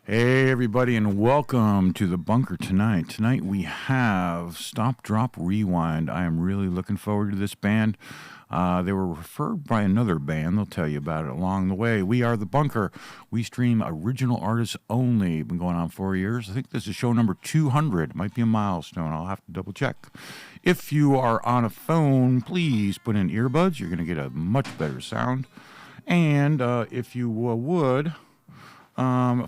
Hey, everybody, and welcome to the bunker tonight. Tonight we have Stop, Drop, Rewind. I am really looking forward to this band. They were referred by another band. They'll tell you about it along the way. We are the bunker. We stream original artists only. Been going on 4 years. I think this is show number 200. It might be a milestone. I'll have to double check. If you are on a phone, please put in earbuds. You're going to get a much better sound. And if you would...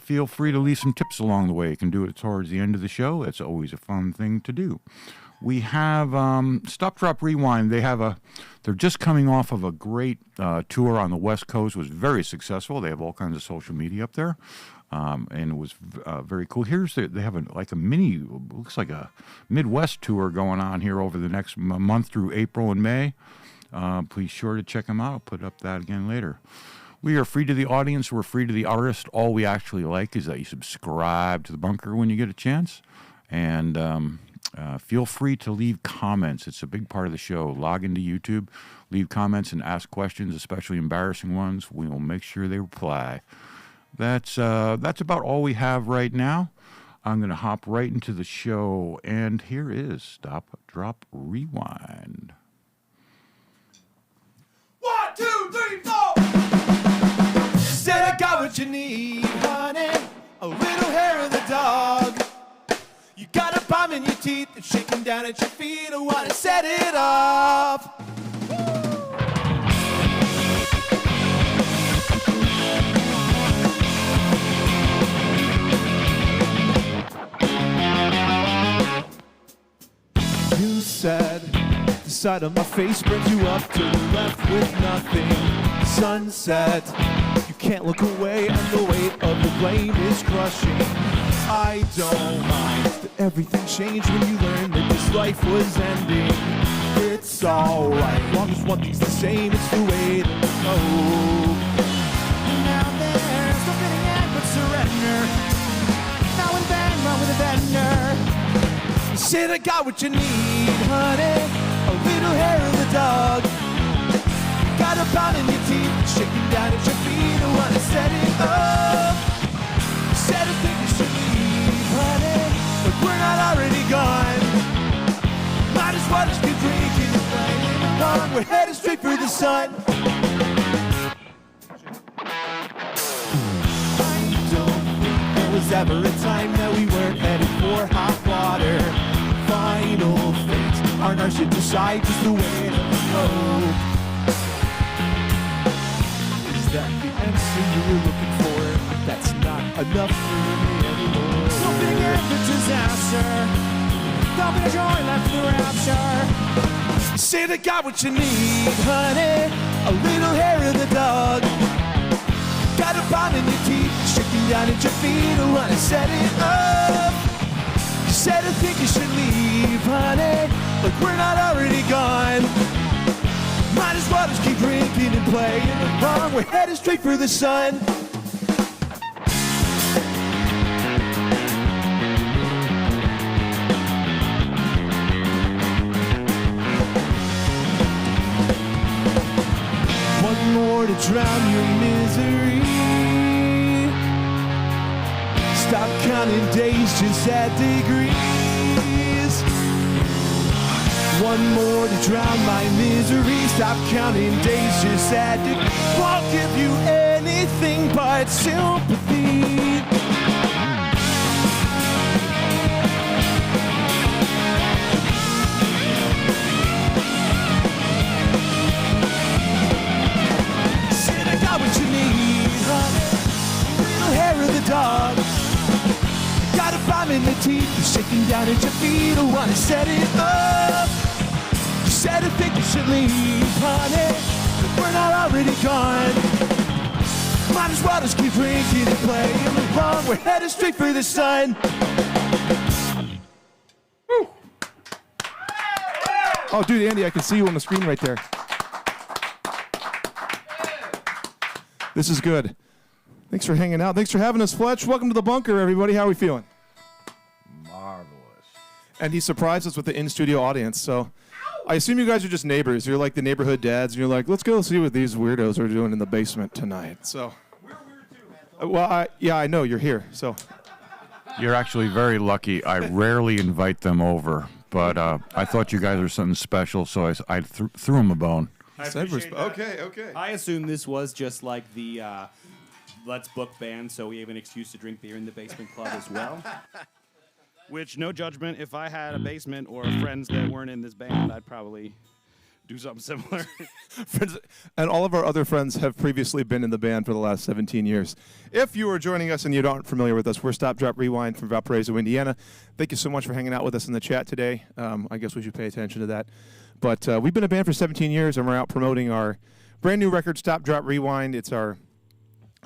feel free to leave some tips along the way. You can do it towards the end of the show. That's always a fun thing to do. We have Stop, Drop, Rewind. They're just coming off of a great tour on the West Coast. It was very successful. They have all kinds of social media up there, and it was very cool. They have a mini, looks like a Midwest tour going on here over the next month through April and May. Please sure to check them out. I'll put up that again later. We are free to the audience. We're free to the artist. All we actually like is that you subscribe to the bunker when you get a chance. And feel free to leave comments. It's a big part of the show. Log into YouTube, leave comments, and ask questions, especially embarrassing ones. We will make sure they reply. That's about all we have right now. I'm going to hop right into the show. And here is Stop, Drop, Rewind. 1, 2, 3, 4. Said I got what you need, honey. A little hair of the dog. You got a bomb in your teeth and shaking down at your feet. I wanna set it off. You said the side of my face brings you up to the left with nothing. Sunset. Can't look away and the weight of the blame is crushing. I don't mind that everything changed when you learned that this life was ending. It's alright, long as one thing's the same, it's the way that we go. Now there's no getting in but surrender. Now and then, run with a vendor. Said I got what you need, honey. A little hair of the dog. Got a pound in your teeth, shaking down at your feet. I wanna set it up. Said I think you should leave, honey, but we're not already gone. Might as well just keep drinking and playing along. We're headed straight for the sun. I don't think there was ever a time that we weren't headed for hot water. Final fate, aren't our shit decide just the way that we go. That the answer you were looking for? That's not enough for me anymore. Something in the disaster. Don't be joy left the rapture. Say they got what you need, honey. A little hair of the dog. Got a bomb in your teeth, shaking down at your feet. I wanna set it up. You said I think you should leave, honey, but we're not already gone. Might as well just keep drinking and playing along. We're headed straight for the sun. One more to drown your misery. Stop counting days, just add degrees. One more to drown my misery. Stop counting days, just add to. Won't give you anything but sympathy. Said I got what you need, honey. Little hair of the dog. Got a bomb in the teeth, you're shaking down at your feet. I wanna set it up. Said I think you should leave, honey, but we're not already gone. Might as well just keep drinking and playing along. We're headed straight for the sun. Woo. Oh, dude, Andy, I can see you on the screen right there. This is good. Thanks for hanging out. Thanks for having us, Fletch. Welcome to the bunker, everybody. How are we feeling? Marvelous. And he surprised us with the in-studio audience, so... I assume you guys are just neighbors. You're like the neighborhood dads, and you're like, let's go see what these weirdos are doing in the basement tonight. So, we're weird too, man. Well, I know you're here, so. You're actually very lucky. I rarely invite them over, but I thought you guys were something special, so I threw them a bone. Okay. I assume this was just like the Let's Book band, so we have an excuse to drink beer in the basement club as well. Which, no judgment, if I had a basement or friends that weren't in this band, I'd probably do something similar. Friends, and all of our other friends have previously been in the band for the last 17 years. If you are joining us and you aren't familiar with us, we're Stop, Drop, Rewind from Valparaiso, Indiana. Thank you so much for hanging out with us in the chat today. I guess we should pay attention to that. But we've been a band for 17 years, and we're out promoting our brand new record, Stop, Drop, Rewind. It's our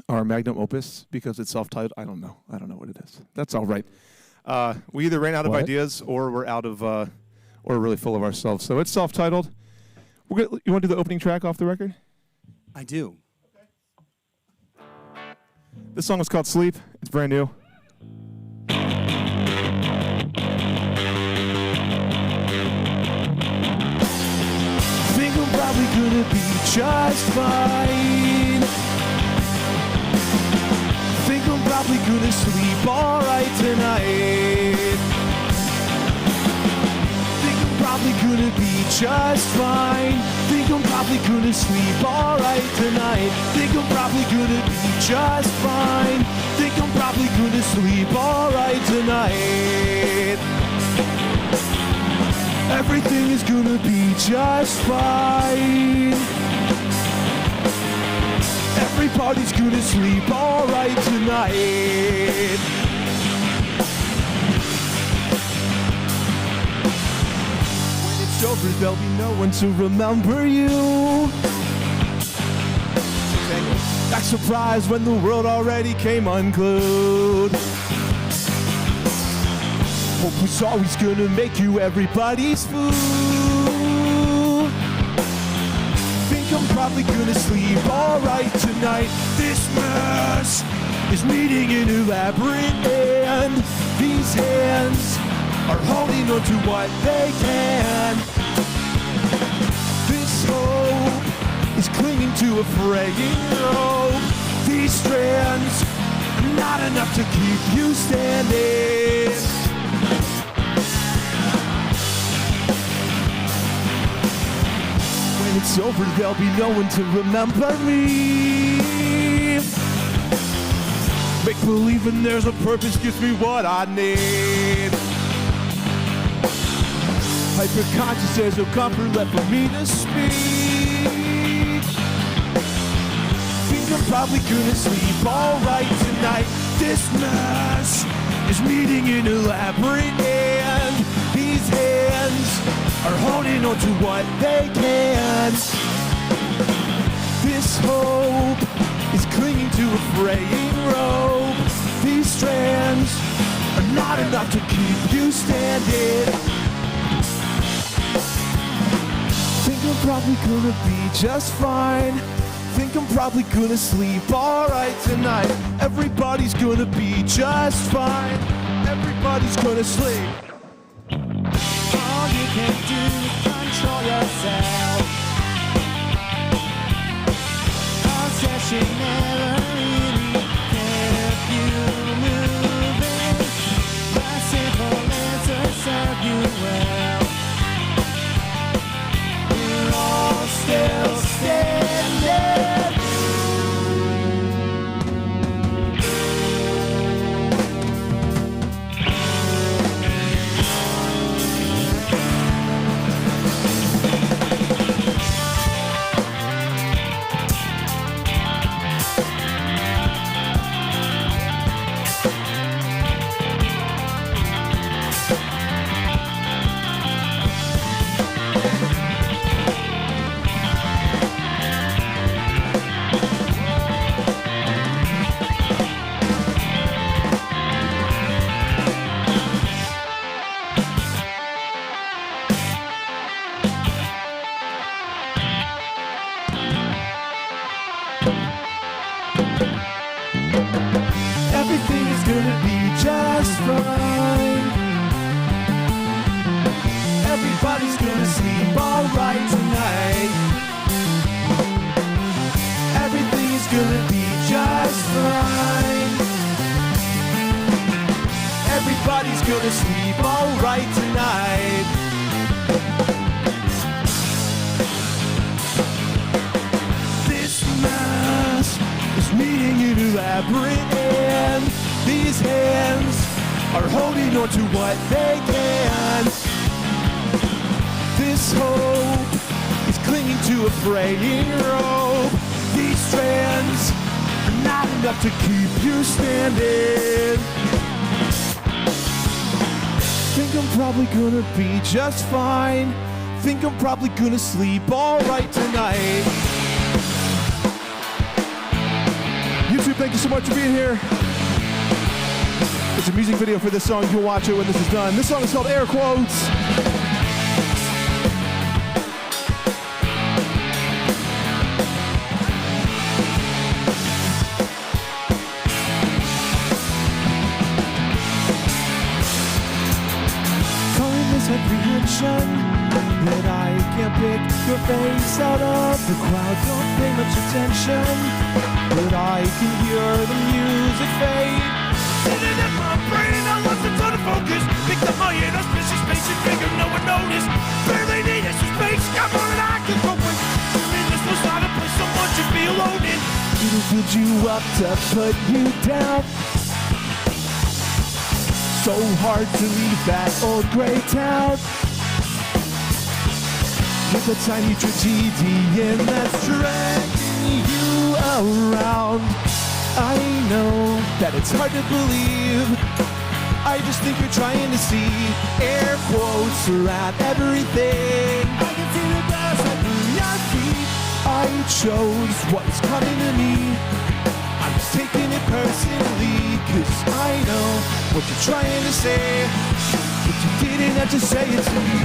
magnum opus because it's self-titled. I don't know what it is. That's all right. We either ran out of ideas or we're out of, or really full of ourselves. So it's self-titled. You want to do the opening track off the record? I do. Okay. This song is called Sleep. It's brand new. Think I'm probably gonna be just fine. Think I'm probably gonna sleep alright tonight. Probably gonna be just fine. Think I'm probably gonna sleep alright tonight. Think I'm probably gonna be just fine. Think I'm probably gonna sleep alright tonight. Everything is gonna be just fine. Everybody's gonna sleep alright tonight. Over, there'll be no one to remember you. Act surprised when the world already came unglued. Hope was always gonna make you everybody's fool. Think I'm probably gonna sleep alright tonight. This mess is meeting in a labyrinth, and these hands are holding on to what they can. This hope is clinging to a fraying rope. These strands are not enough to keep you standing. When it's over, there'll be no one to remember me. Make believing there's a purpose gives me what I need. Hyper-conscious, there's no comfort left for me to speak. Think I'm probably gonna sleep alright tonight. This mess is meeting in a labyrinth, and these hands are holding on to what they can. This hope is clinging to a fraying rope. These strands are not enough to keep you standing. Think I'm probably gonna be just fine. Think I'm probably gonna sleep alright tonight. Everybody's gonna be just fine. Everybody's gonna sleep. All you can do is control yourself. Obsession never really kept you moving. My simple answer served you well. Still standing. Everybody's gonna sleep alright tonight. Everything's gonna be just fine. gonna sleep alright tonight. This mass is meeting in a labyrinth, and these hands are holding on to what they can. This hope is clinging to a fraying rope. These strands are not enough to keep you standing. Think I'm probably gonna be just fine. Think I'm probably gonna sleep alright tonight. YouTube, thank you so much for being here. It's a music video for this song. You can watch it when this is done. This song is called Air Quotes. Apprehension that I can't pick your face out of the crowd. Don't pay much attention, but I can hear the music fade. Sitting in my brain, I lost a ton of focus. Picked up my inauspicious space and figured no one noticed. Barely needed some space, got more than I could cope with. I mean, this was not a place someone should be alone in. It'll build you up to put you down. So hard to leave that old gray town with a tiny tragedian that's dragging you around. I know that it's hard to believe. I just think you're trying to see air quotes around everything. I can see the glass under your feet. I chose what's coming to me. I'm just taking it personally, 'cause I know what you're trying to say, but you didn't have to say it to me.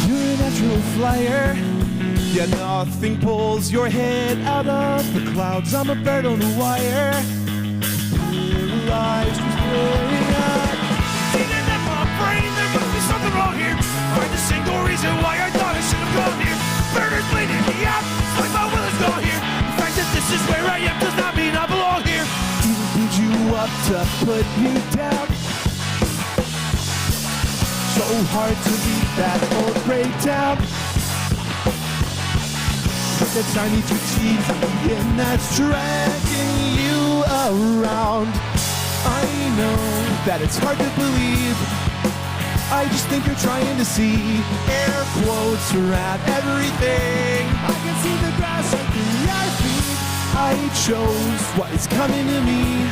You're a natural flyer, yeah, nothing pulls your head out of the clouds. I'm a bird on a wire. Lives was blowing up. Thinking that my brain, there must be something wrong here. Find the single reason why I thought I should have gone here. Murder's bleeding me out, like my will is gone here. The fact that this is where I am does not mean I belong here. It'll build you up to put you down. So hard to leave that old breakdown. That tiny tragedian that's dragging you around. I know that it's hard to believe. I just think you're trying to see air quotes around everything. I can see the grass under your feet. I chose what is coming to me.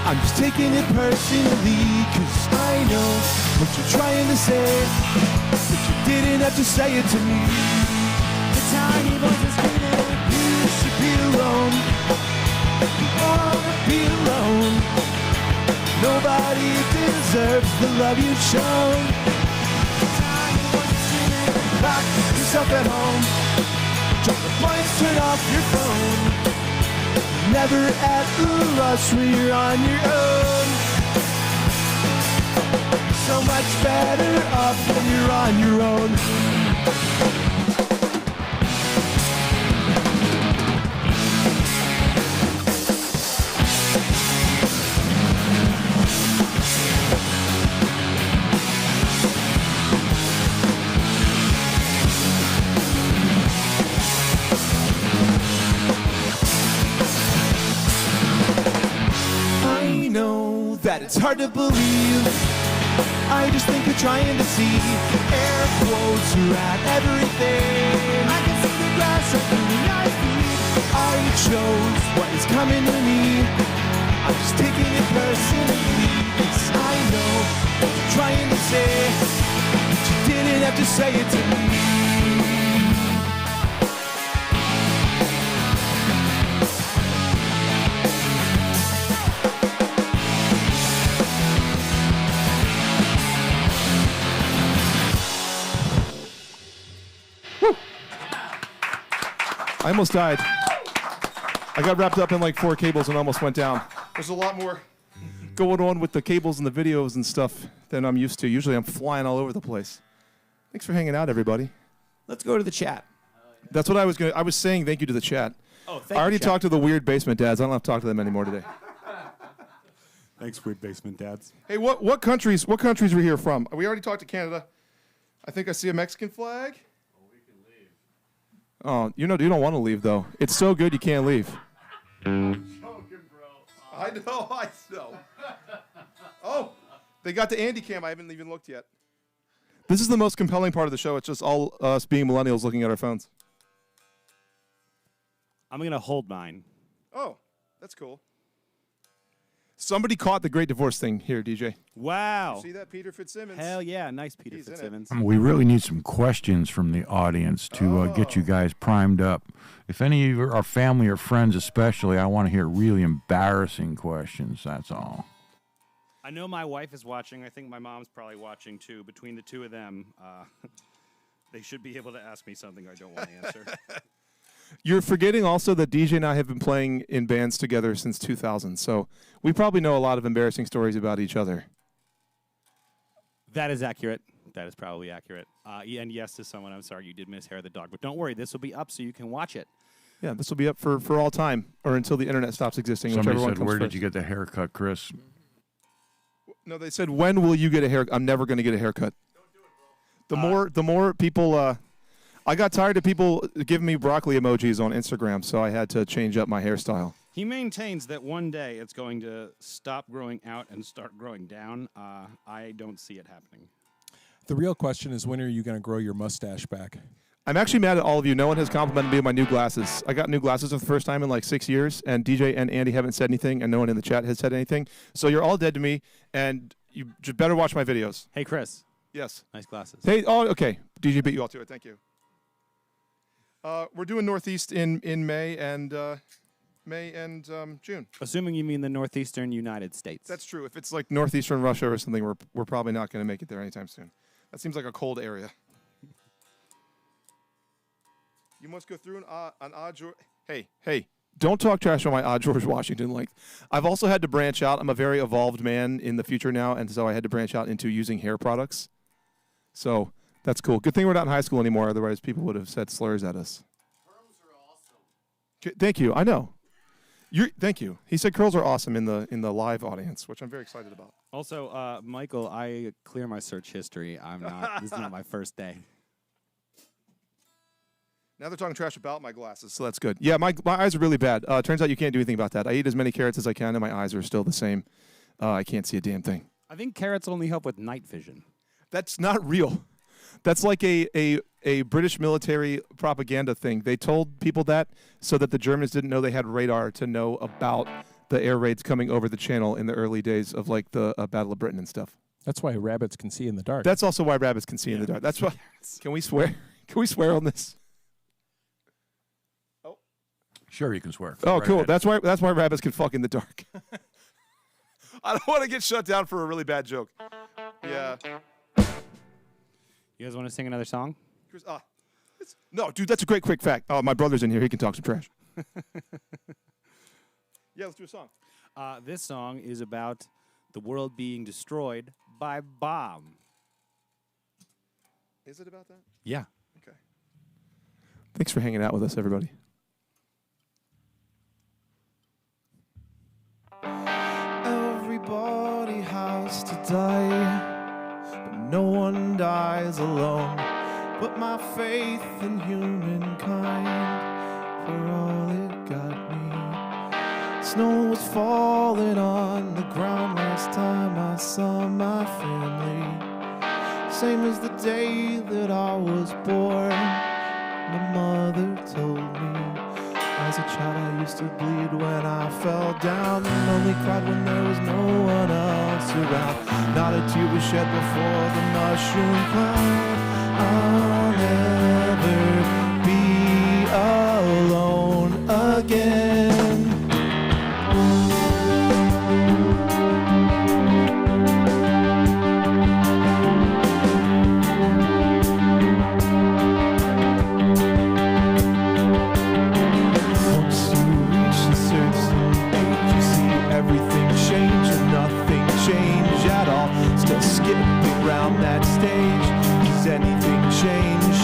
I'm just taking it personally, 'cause I know what you're trying to say, but you didn't have to say it to me. The tiny voice is screaming, you should be alone. You wanna be alone. Nobody deserves the love you've shown. Tiny voice screaming, lock yourself at home. Drop the blinds, turn off your phone. Never at the rush when you're on your own. So much better off when you're on your own. That it's hard to believe. I just think you're trying to see air quotes around everything. I can see the grass under my feet. I chose what is coming to me. I'm just taking it personally, 'cause I know what you're trying to say, but you didn't have to say it to me. I almost died. I got wrapped up in like 4 cables and almost went down. There's a lot more going on with the cables and the videos and stuff than I'm used to. Usually I'm flying all over the place. Thanks for hanging out, everybody. Let's go to the chat. That's what I was saying thank you to the chat. Oh, thank I you, already chat. talked to the weird basement dads. I don't have to talk to them anymore today. Thanks, weird basement dads. Hey, what countries were here from? We already talked to Canada. I think I see a Mexican flag. Well, we can leave. Oh, you don't want to leave though. It's so good you can't leave. Joking, bro. I know. Oh, they got the Andy cam. I haven't even looked yet. This is the most compelling part of the show. It's just all us being millennials looking at our phones. I'm going to hold mine. Oh, that's cool. Somebody caught the great divorce thing here, DJ. Wow. See that, Peter Fitzsimmons? Hell yeah. Nice, Peter He's in it. Fitzsimmons. We really need some questions from the audience to get you guys primed up. If any of our family or friends especially, I want to hear really embarrassing questions, that's all. I know my wife is watching. I think my mom's probably watching, too. Between the two of them, they should be able to ask me something I don't want to answer. You're forgetting also that DJ and I have been playing in bands together since 2000, so we probably know a lot of embarrassing stories about each other. That is accurate. That is probably accurate. And yes to someone, I'm sorry you did miss Hair of the Dog. But don't worry, this will be up so you can watch it. Yeah, this will be up for all time, or until the internet stops existing. Somebody whichever one said, comes where first. did you get the haircut, Kris? No, they said, when will you get a haircut? I'm never going to get a haircut. Don't do it, bro. The more people, I got tired of people giving me broccoli emojis on Instagram, so I had to change up my hairstyle. He maintains that one day it's going to stop growing out and start growing down. I don't see it happening. The real question is, when are you going to grow your mustache back? I'm actually mad at all of you. No one has complimented me on my new glasses. I got new glasses for the first time in like 6 years, and DJ and Andy haven't said anything, and no one in the chat has said anything. So you're all dead to me, and you better watch my videos. Hey, Kris. Yes. Nice glasses. Hey, oh, okay. DJ beat you all to it. Thank you. We're doing Northeast in May and June. Assuming you mean the northeastern United States. That's true. If it's like northeastern Russia or something, we're probably not going to make it there anytime soon. That seems like a cold area. You must go through an odd George. Hey, don't talk trash on my odd George Washington length. I've also had to branch out. I'm a very evolved man in the future now, and so I had to branch out into using hair products. So that's cool. Good thing we're not in high school anymore. Otherwise, people would have said slurs at us. Curls are awesome. Thank you. I know. Thank you. He said curls are awesome in the live audience, which I'm very excited about. Also, Michael, I clear my search history. This is not my first day. Now they're talking trash about my glasses, so that's good. Yeah, my eyes are really bad. Turns out you can't do anything about that. I eat as many carrots as I can, and my eyes are still the same. I can't see a damn thing. I think carrots only help with night vision. That's not real. That's like a British military propaganda thing. They told people that so that the Germans didn't know they had radar to know about the air raids coming over the channel in the early days of like the Battle of Britain and stuff. That's why rabbits can see in the dark. That's also why rabbits can see in the dark. That's why. Can we swear? Can we swear on this? Sure, you can swear. Oh, Right cool. ahead. That's why rabbits can fuck in the dark. I don't want to get shut down for a really bad joke. Yeah. You guys want to sing another song? No, dude, that's a great quick fact. Oh, my brother's in here. He can talk some trash. Yeah, let's do a song. This song is about the world being destroyed by bomb. Is it about that? Yeah. Okay. Thanks for hanging out with us, everybody. Everybody has to die, but no one dies alone. But my faith in humankind, for all it got me. Snow was falling on the ground last time I saw my family. Same as the day that I was born, my mother told me. As a child I used to bleed when I fell down, and only cried when there was no one else around. Not a tear was shed before the mushroom cloud. I'll never be alone again. Once you reach a certain age, you see everything change and nothing around that stage. Does anything change?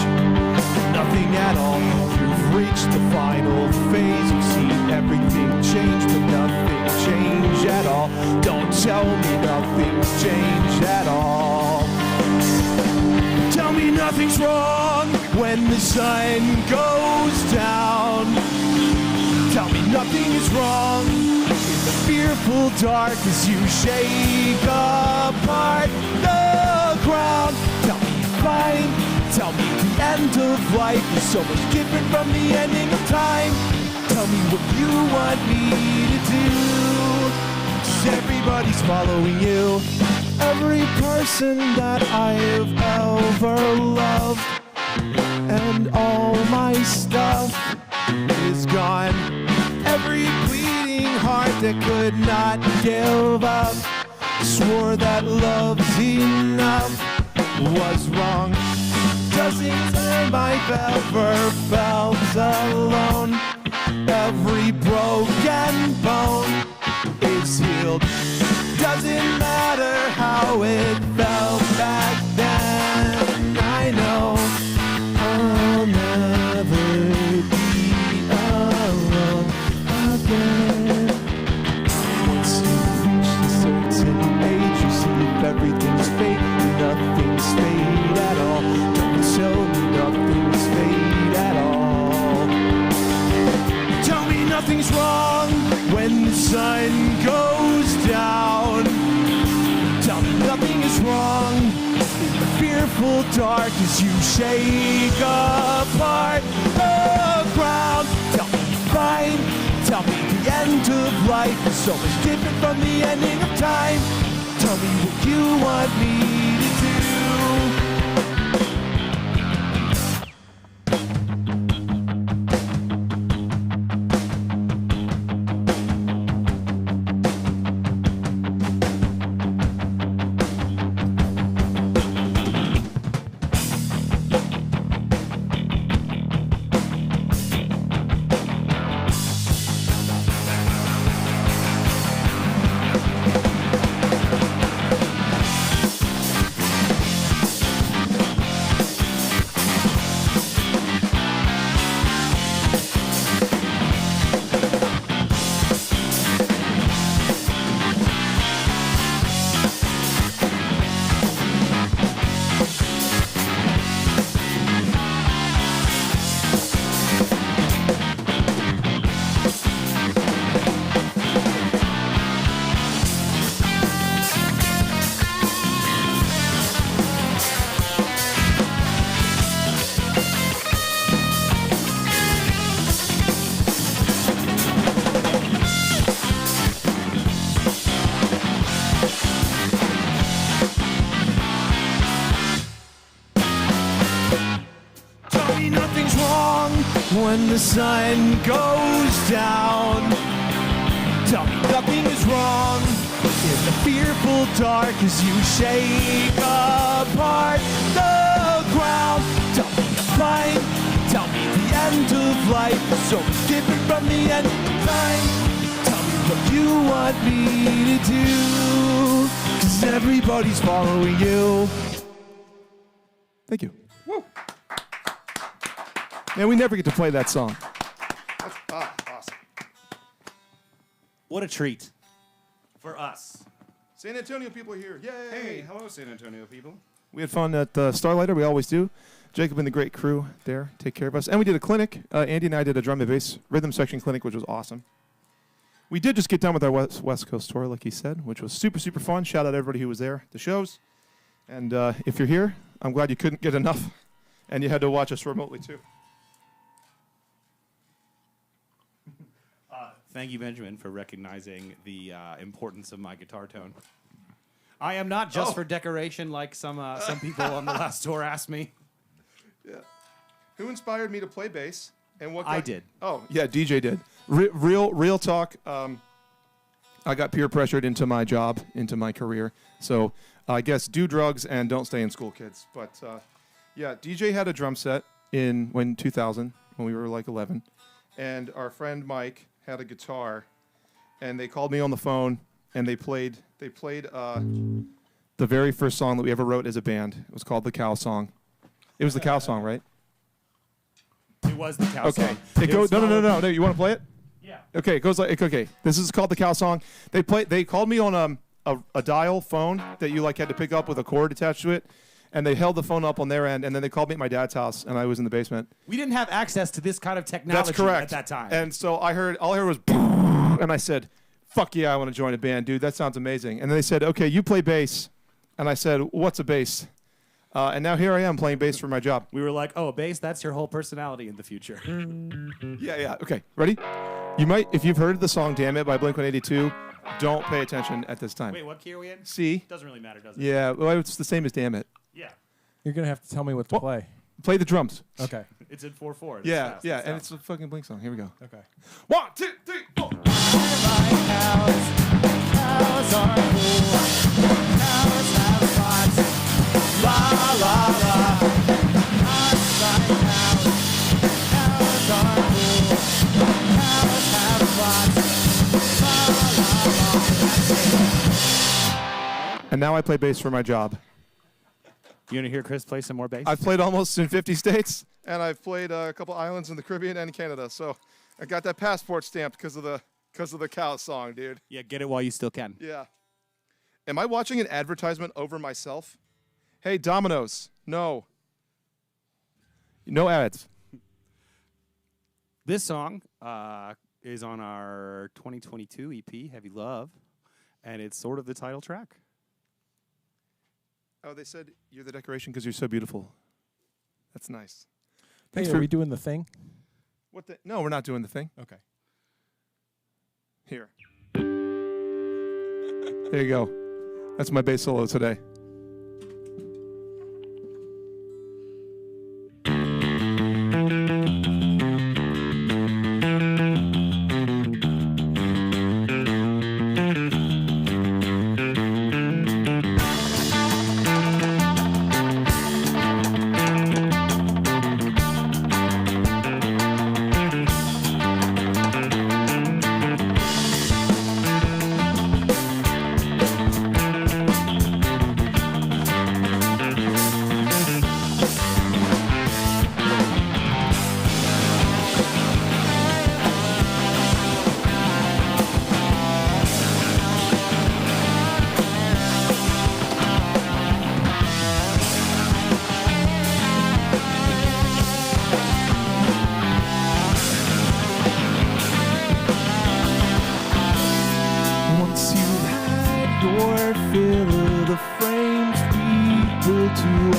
Nothing at all. You've reached the final phase. You've seen everything change, but nothing changed at all. Don't tell me nothing's changed at all. Tell me nothing's wrong when the sun goes down. Tell me nothing is wrong in the fearful dark as you shake apart the ground. Tell me you're fine. Tell me the end of life is so much different from the ending of time. Tell me what you want me to do, 'cause everybody's following you. Every person that I have ever loved, and all my stuff is gone. Every bleeding heart that could not give up, swore that love's enough, was wrong. Doesn't time I've ever felt alone. Every broken bone is healed. Doesn't matter how it felt back then. I know I'll never be alone again. Once you reach a certain age, you see if everything's fate, nothing's fate at all. Don't tell me nothing's fate at all. Tell me nothing's wrong when the sun goes down. Tell me nothing is wrong in the fearful dark as you shake apart the ground. Tell me you're fine. Tell me the end of life is so much different from the ending of time. Tell me what you want me to do. When the sun goes down, tell me nothing is wrong in the fearful dark as you shake apart the ground. Tell me you're fine. Tell me the end of life is so different from the end of time. Tell me what you want me to do, 'cause everybody's following you. Thank you. Woo. Man, we never get to play that song. Awesome. What a treat for us. San Antonio people are here. Yay! Hey, hello, San Antonio people. We had fun at Starlighter. We always do. Jacob and the great crew there take care of us. And we did a clinic. Andy and I did a drum and bass rhythm section clinic, which was awesome. We did just get done with our West Coast tour, like he said, which was super, super fun. Shout out everybody who was there at the shows. And if you're here, I'm glad you couldn't get enough and you had to watch us remotely, too. Thank you, Benjamin, for recognizing the importance of my guitar tone. I am not just for decoration, like some people on the last tour asked me. Yeah. Who inspired me to play bass? And what? I did. Oh, yeah, DJ did. Real talk. I got peer pressured into my job, into my career. So I guess do drugs and don't stay in school, kids. But yeah, DJ had a drum set in 2000 when we were like 11, and our friend Mike had a guitar, and they called me on the phone and they played the very first song that we ever wrote as a band. It was called The Cow Song. It was The Cow Song, right? It was the cow Okay. song. It goes. No. You want to play it? Yeah. Okay. It goes like. Okay. This is called The Cow Song. They called me on a dial phone that you like had to pick up with a cord attached to it, and they held the phone up on their end, and then they called me at my dad's house, and I was in the basement. We didn't have access to this kind of technology That's correct. at that time. And so all I heard was, and I said, "Fuck yeah, I want to join a band, dude. That sounds amazing." And then they said, "Okay, you play bass," and I said, "What's a bass?" And now here I am playing bass for my job. we were like, oh, bass, that's your whole personality in the future. Yeah. Okay, ready? You might, if you've heard the song "Damn It" by Blink-182, don't pay attention at this time. Wait, what key are we in? C. Doesn't really matter, does it? Yeah, well, it's the same as "Damn It." Yeah. You're going to have to tell me what to play. Play the drums. Okay. It's in 4/4. Yeah, and it's a fucking Blink song. Here we go. Okay. 1, 2, 3, 4. Cows are cool. Cows have spots. La la la. Cows like cows. Cows are cool. Cows have spots. La la la. And now I play bass for my job. You want to hear Kris play some more bass? I've played almost in 50 states, and I've played a couple islands in the Caribbean and Canada. So I got that passport stamped because of the cow song, dude. Yeah, get it while you still can. Yeah. Am I watching an advertisement over myself? Hey, Domino's. No. No ads. This song is on our 2022 EP, Heavy Love, and it's sort of the title track. Oh, they said you're the decoration because you're so beautiful. That's nice. Hey, Thanks are for we doing the thing? No, we're not doing the thing. Okay. Here. There you go. That's my bass solo today.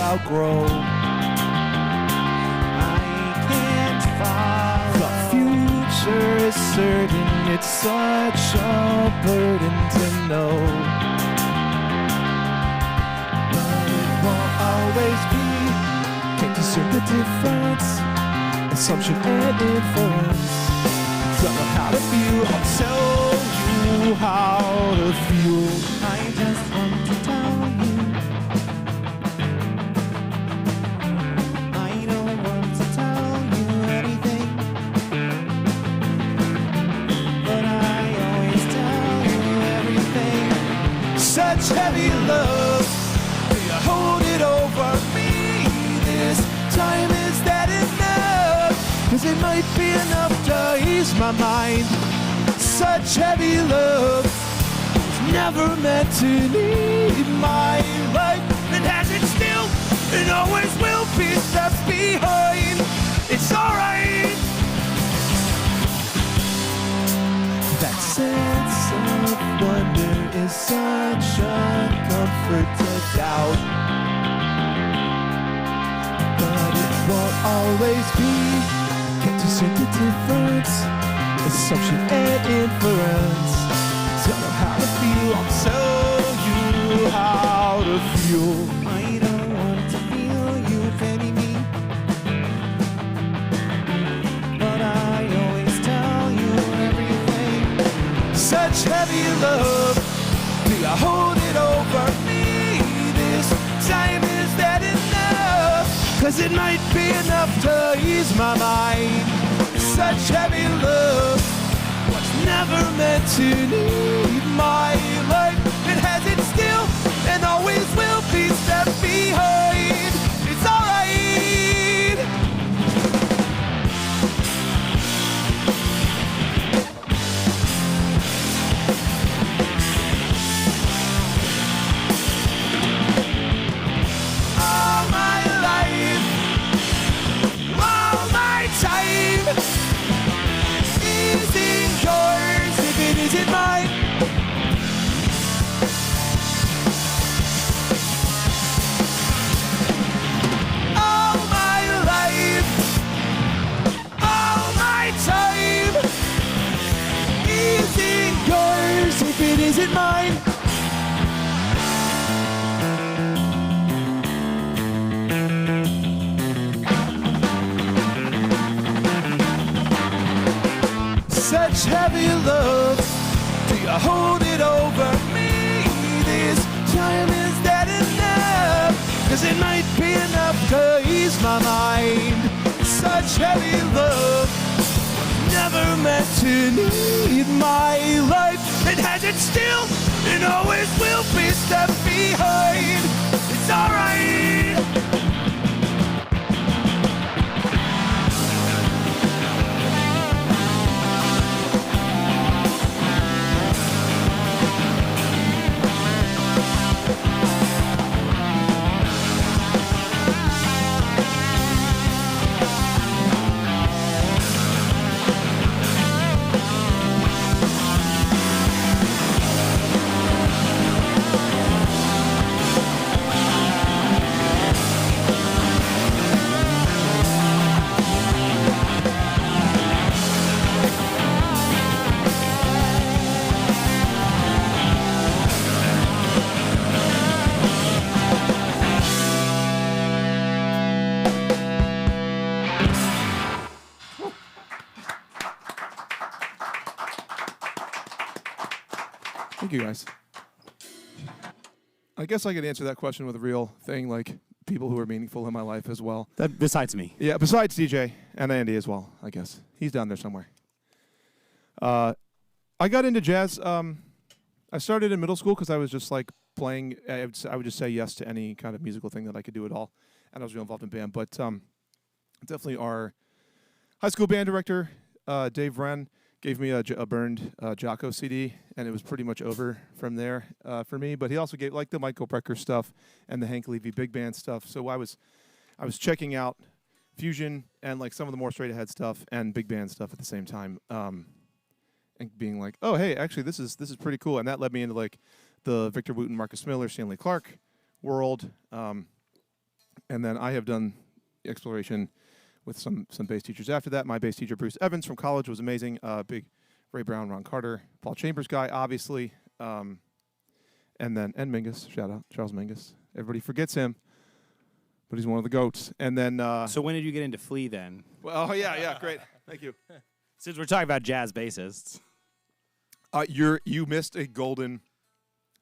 outgrow. I can't find the future is certain. It's such a burden to know, but it won't always be. Can't discern the difference. Assumption and inference. Don't know how to feel. I'll tell you how to feel. I just want to tell you. I don't want to tell you anything, but I always tell you everything. Such heavy love, do you hold it over me? This time is that enough? 'Cause it might be enough to ease my mind. Such heavy love was never meant to lead my life, and has it still, and always will be left behind. It's alright. That sense of wonder is such a comfort to doubt, but it won't always be. Can't discern the difference. Assumption and inference. Don't know how to feel. I'll tell you how to feel. I don't want to feel you pity me, but I always tell you everything. Such heavy love, do you hold it over me? This time is that enough? 'Cause it might be enough to ease my mind. Such heavy love was never meant to lead my life. It has it still and always it mine? Such heavy love, do you hold it over me? This time, is that enough? 'Cause it might be enough to ease my mind. Such heavy love, never meant to need my life. It has it still, and always will be left behind. It's alright. Thank you, guys. I guess I could answer that question with a real thing, like people who are meaningful in my life as well. That besides me. Yeah, besides DJ and Andy as well, I guess. He's down there somewhere. I got into jazz. I started in middle school because I was just like playing. I would just say yes to any kind of musical thing that I could do at all. And I was real involved in band. But definitely our high school band director, Dave Wren, gave me a burned Jocko CD, and it was pretty much over from there for me. But he also gave like the Michael Brecker stuff and the Hank Levy big band stuff. So I was checking out fusion and like some of the more straight ahead stuff and big band stuff at the same time, and being like, oh hey, actually this is pretty cool. And that led me into like the Victor Wooten, Marcus Miller, Stanley Clark world. And then I have done exploration with some bass teachers after that. My bass teacher, Bruce Evans from college, was amazing. Big Ray Brown, Ron Carter, Paul Chambers guy, obviously. And Mingus, shout out, Charles Mingus. Everybody forgets him, but he's one of the GOATs. And then... So when did you get into Flea then? Well, yeah, great. Thank you. Since we're talking about jazz bassists. You missed a golden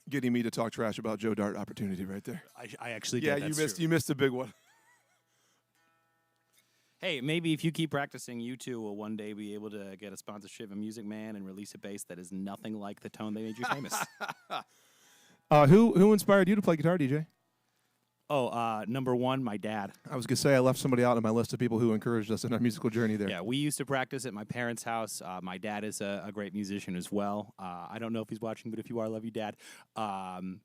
getting me to talk trash about Joe Dart opportunity right there. I actually did. Yeah, That's you missed a big one. Hey, maybe if you keep practicing, you too will one day be able to get a sponsorship of Music Man and release a bass that is nothing like the tone that made you famous. Who inspired you to play guitar, DJ? Oh, number one, my dad. I was going to say I left somebody out on my list of people who encouraged us in our musical journey there. Yeah, we used to practice at my parents' house. My dad is a great musician as well. I don't know if he's watching, but if you are, I love you, Dad. And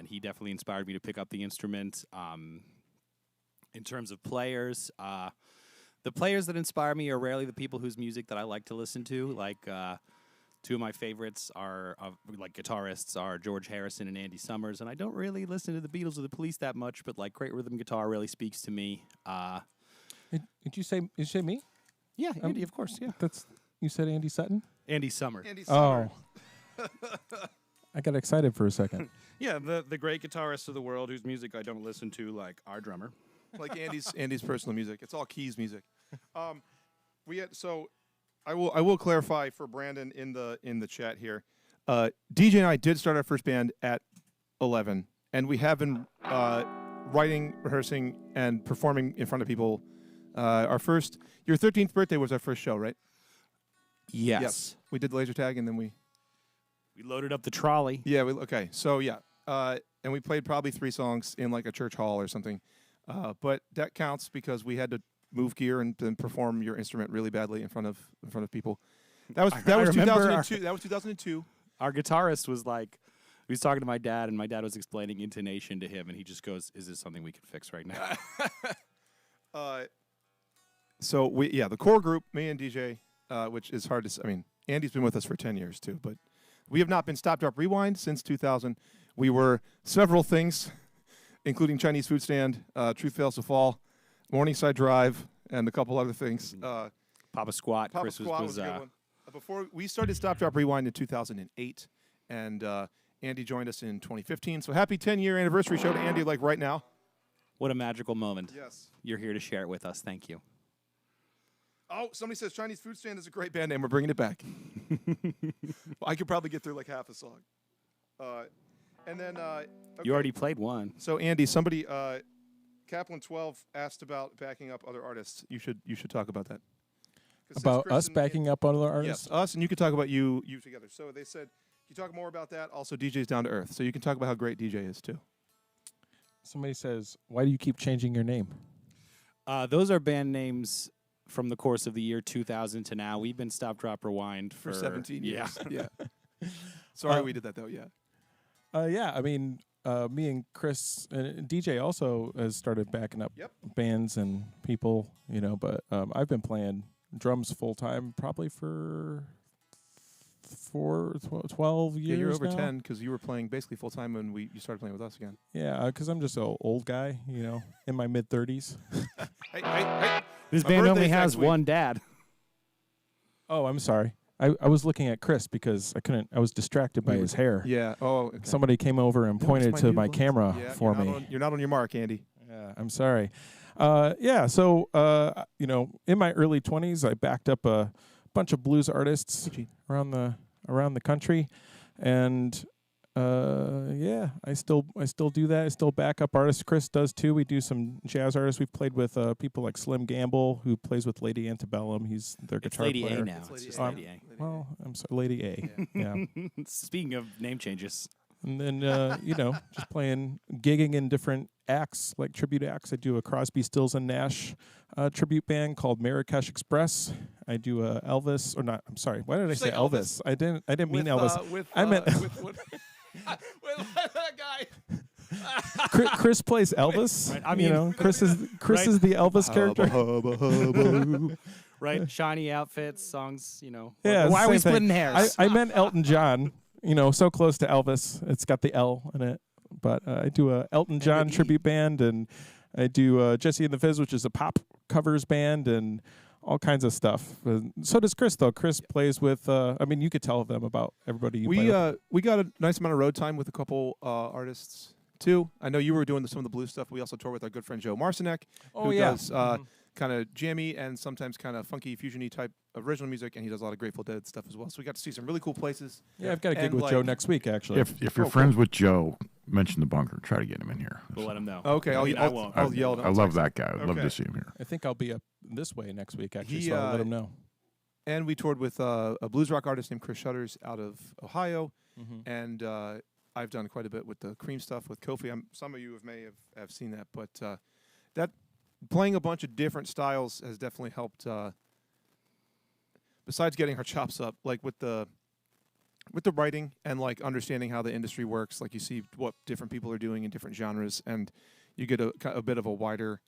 he definitely inspired me to pick up the instrument. In terms of players, the players that inspire me are rarely the people whose music that I like to listen to. Like, two of my favorites are, like, guitarists are George Harrison and Andy Summers. And I don't really listen to the Beatles or the Police that much, but, like, great rhythm guitar really speaks to me. Did you say me? Yeah, Andy, of course, yeah. You said Andy Sutton? Andy Summer. Oh. I got excited for a second. Yeah, the great guitarists of the world whose music I don't listen to, like our drummer. Like Andy's personal music. It's all keys music. I will clarify for Brandon in the chat here. DJ and I did start our first band at 11, and we have been writing, rehearsing, and performing in front of people. Your 13th birthday was our first show, right? Yes. We did laser tag, and then we loaded up the trolley. Yeah. Okay. So yeah, and we played probably 3 songs in like a church hall or something. But that counts because we had to move gear and then perform your instrument really badly in front of people. That was 2002. That was 2002. Our guitarist was like, he was talking to my dad, and my dad was explaining intonation to him, and he just goes, "Is this something we can fix right now?" So the core group, me and DJ, which is hard to. I mean, Andy's been with us for 10 years too, but we have not been Stop, Drop, Rewind since 2000. We were several things, including Chinese Food Stand, Truth Fails to Fall, Morningside Drive, and a couple other things. Papa Squat. Papa Kris Squat was a good one. Before we started Stop, Drop, Rewind in 2008, and Andy joined us in 2015. So happy 10-year anniversary show to Andy, like right now. What a magical moment. Yes. You're here to share it with us. Thank you. Oh, somebody says Chinese Food Stand is a great band name. We're bringing it back. Well, I could probably get through like half a song. And then okay. You already played one. So Andy, somebody Kaplan 12 asked about backing up other artists. You should talk about that. About us backing up other artists? Yes, us, and you could talk about you together. So they said, can you talk more about that? Also, DJ's down to earth. So you can talk about how great DJ is too. Somebody says, why do you keep changing your name? Those are band names from the course of the year 2000 to now. We've been Stop, Drop, Rewind for 17 years. Yeah. Sorry we did that, though, yeah. Yeah, I mean, me and Kris and DJ also has started backing up bands and people, but I've been playing drums full-time probably for 12 years. Yeah, you're over now. 10 because you were playing basically full-time when you started playing with us again. Yeah, because I'm just an old guy, in my mid-30s. Hey. This My band only birthday's has next week. one dad. Oh, I'm sorry. I was looking at Kris because I was distracted by his hair. Yeah. Oh, okay. Somebody came over and pointed to my camera for me. You're not on your mark, Andy. Yeah, I'm sorry. So, in my early 20s, I backed up a bunch of blues artists around the country, and I still do that. I still back up artists. Kris does too. We do some jazz artists. We've played with people like Slim Gambill, who plays with Lady Antebellum. He's their guitar Lady player. A now. It's just Lady A. Well, I'm sorry, Lady A. Yeah. Speaking of name changes. And then, just gigging in different acts, like tribute acts. I do a Crosby, Stills, and Nash tribute band called Marrakesh Express. I do a Elvis, or not, I'm sorry, why did I say Elvis? I didn't mean Elvis. I meant... with that guy. Kris plays Elvis. Right. I mean, Kris is the Elvis character. Right, shiny outfits, songs, Yeah, why are we splitting thing. hairs? I meant Elton John, so close to Elvis. It's got the L in it. But I do a Elton John tribute band, and I do Jesse and the Fizz, which is a pop covers band, and all kinds of stuff. So does Kris, though. Kris plays with, you could tell them about everybody you play with. We got a nice amount of road time with a couple artists, too. I know you were doing some of the blues stuff. We also tour with our good friend Joe Marcinek, who does kind of jammy and sometimes kind of funky, fusion-y type original music, and he does a lot of Grateful Dead stuff as well. So we got to see some really cool places. Yeah, I've got a gig with Joe next week, actually. If you're friends with Joe, mention the bunker. Try to get him in here. We'll let him know. Okay, I'll yell. I love that guy. I'd love to see him here. I think I'll be up this way next week, actually, so I'll let him know. And we toured with a blues rock artist named Chris Shutters out of Ohio, and I've done quite a bit with the Cream stuff with Kofi. Some of you may have seen that, but that playing a bunch of different styles has definitely helped. Besides getting our chops up, like with the writing and like understanding how the industry works, like you see what different people are doing in different genres, and you get a bit of a wider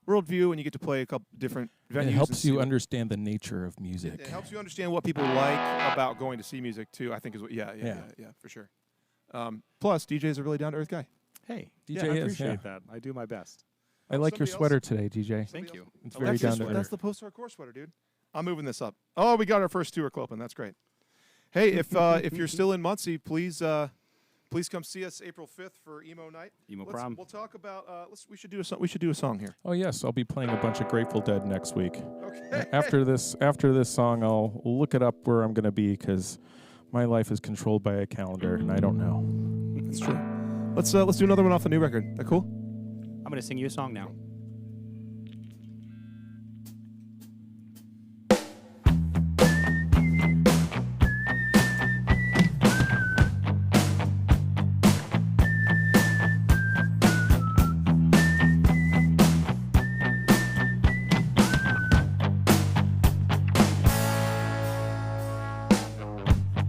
worldview, and you get to play a couple different venues. It helps you understand the nature of music. It helps you understand what people like about going to see music too. I think is what. Yeah, for sure. Plus, DJ's a really down to earth guy. Hey, DJ I appreciate that. I do my best. I like your sweater today, DJ. Thank you. It's very down to earth. That's the post-hardcore sweater, dude. I'm moving this up. Oh, we got our first tour open. That's great. Hey, if you're still in Muncie, please come see us April 5th for emo night. Prom. We'll talk about. We should do a song here. Oh yes, I'll be playing a bunch of Grateful Dead next week. Okay. After this song, I'll look it up where I'm going to be because my life is controlled by a calendar, and I don't know. That's true. Let's do another one off the new record. That cool? I'm going to sing you a song now.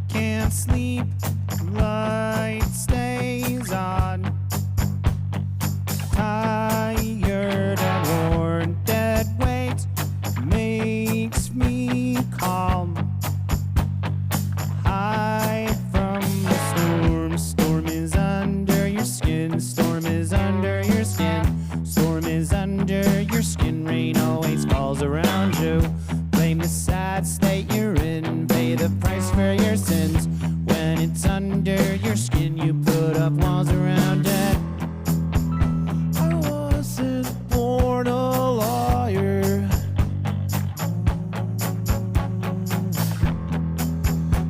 Can't sleep, light stays on. Tired and worn, dead weight makes me calm. Hide from the storm. Storm is under your skin. Storm is under your skin. Storm is under your skin. Rain always falls around you. Blame the sad state you're in. Pay the price for your sins when it's under under your skin. You put up walls around it. I wasn't born a liar.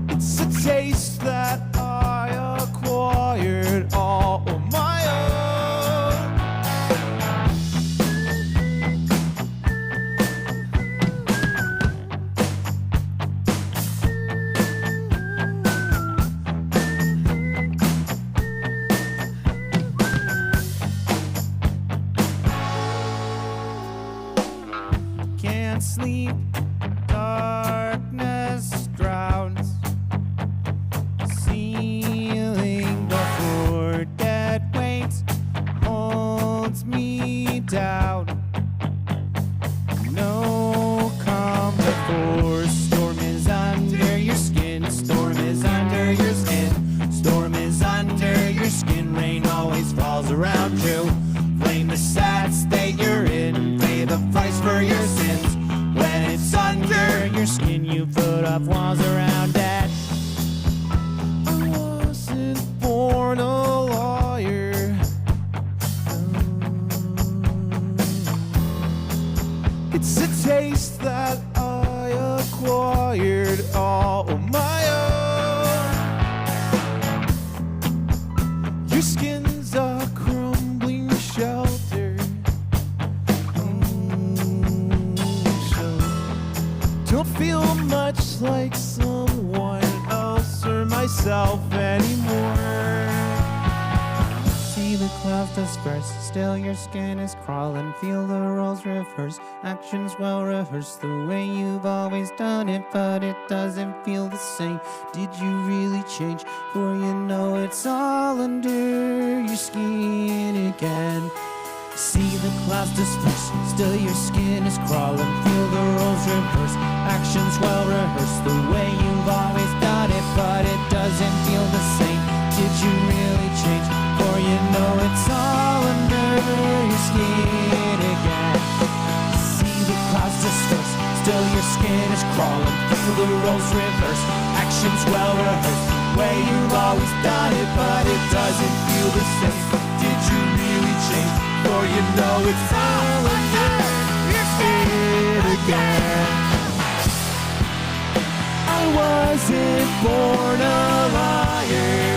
It's a taste that I acquired all on my own. Can't sleep, darkness drowns. Ceiling before dead weight holds me down. No calm before storm is under your skin. Storm is under your skin. Storm is under your skin. Rain always falls around you. Blame the sad state you're in. Pay the price for your sins. When it's under your skin, you put up walls around it. I wasn't born a liar. It's a taste that I acquired all on my own. Your skin's a crumbling shelter. Don't feel much like someone else or myself anymore. See the clouds disperse, still your skin is crawling. Feel the roles reverse, actions well rehearsed. The way you've always done it, but it doesn't feel the same. Did you really change? For you know it's all under your skin again. See the clouds disperse, still your skin is crawling. Feel the roles reverse, actions well rehearsed. The way you've always done it, but it doesn't feel the same. Did you really change? For you know it's all under your skin again. See the clouds disperse, still your skin is crawling. Feel the roles reverse, actions well rehearsed. The way you've always done it, but it doesn't feel the same. Did you really change? For you know it's all under your skin again. I wasn't born a liar.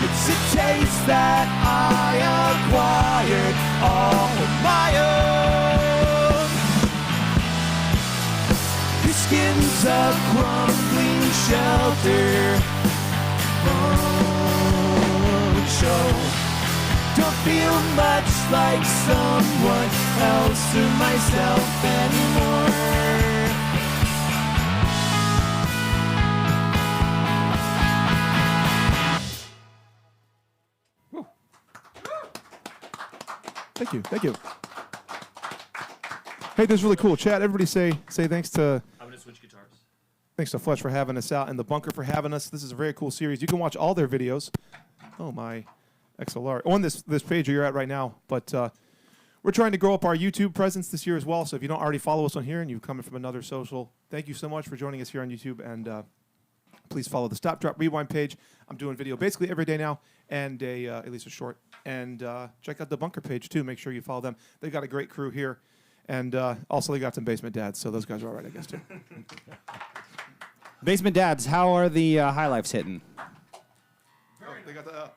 It's a taste that I acquired all on my own. Your skin's a crumbling shelter. Don't feel much like someone else or myself anymore. Thank you. Thank you. Hey, this is really cool. Chat, everybody say thanks to... I'm going to switch guitars. Thanks to Fletch for having us out and the Bunker for having us. This is a very cool series. You can watch all their videos. Oh, my XLR. On this page you're at right now. But we're trying to grow up our YouTube presence this year as well. So if you don't already follow us on here and you're coming from another social, thank you so much for joining us here on YouTube. And please follow the Stop, Drop, Rewind page. I'm doing video basically every day now, and at least a short. And check out the Bunker page, too. Make sure you follow them. They've got a great crew here. And also they got some basement dads, so those guys are all right, I guess, too. Basement Dads, how are the High Lifes hitting? They got the...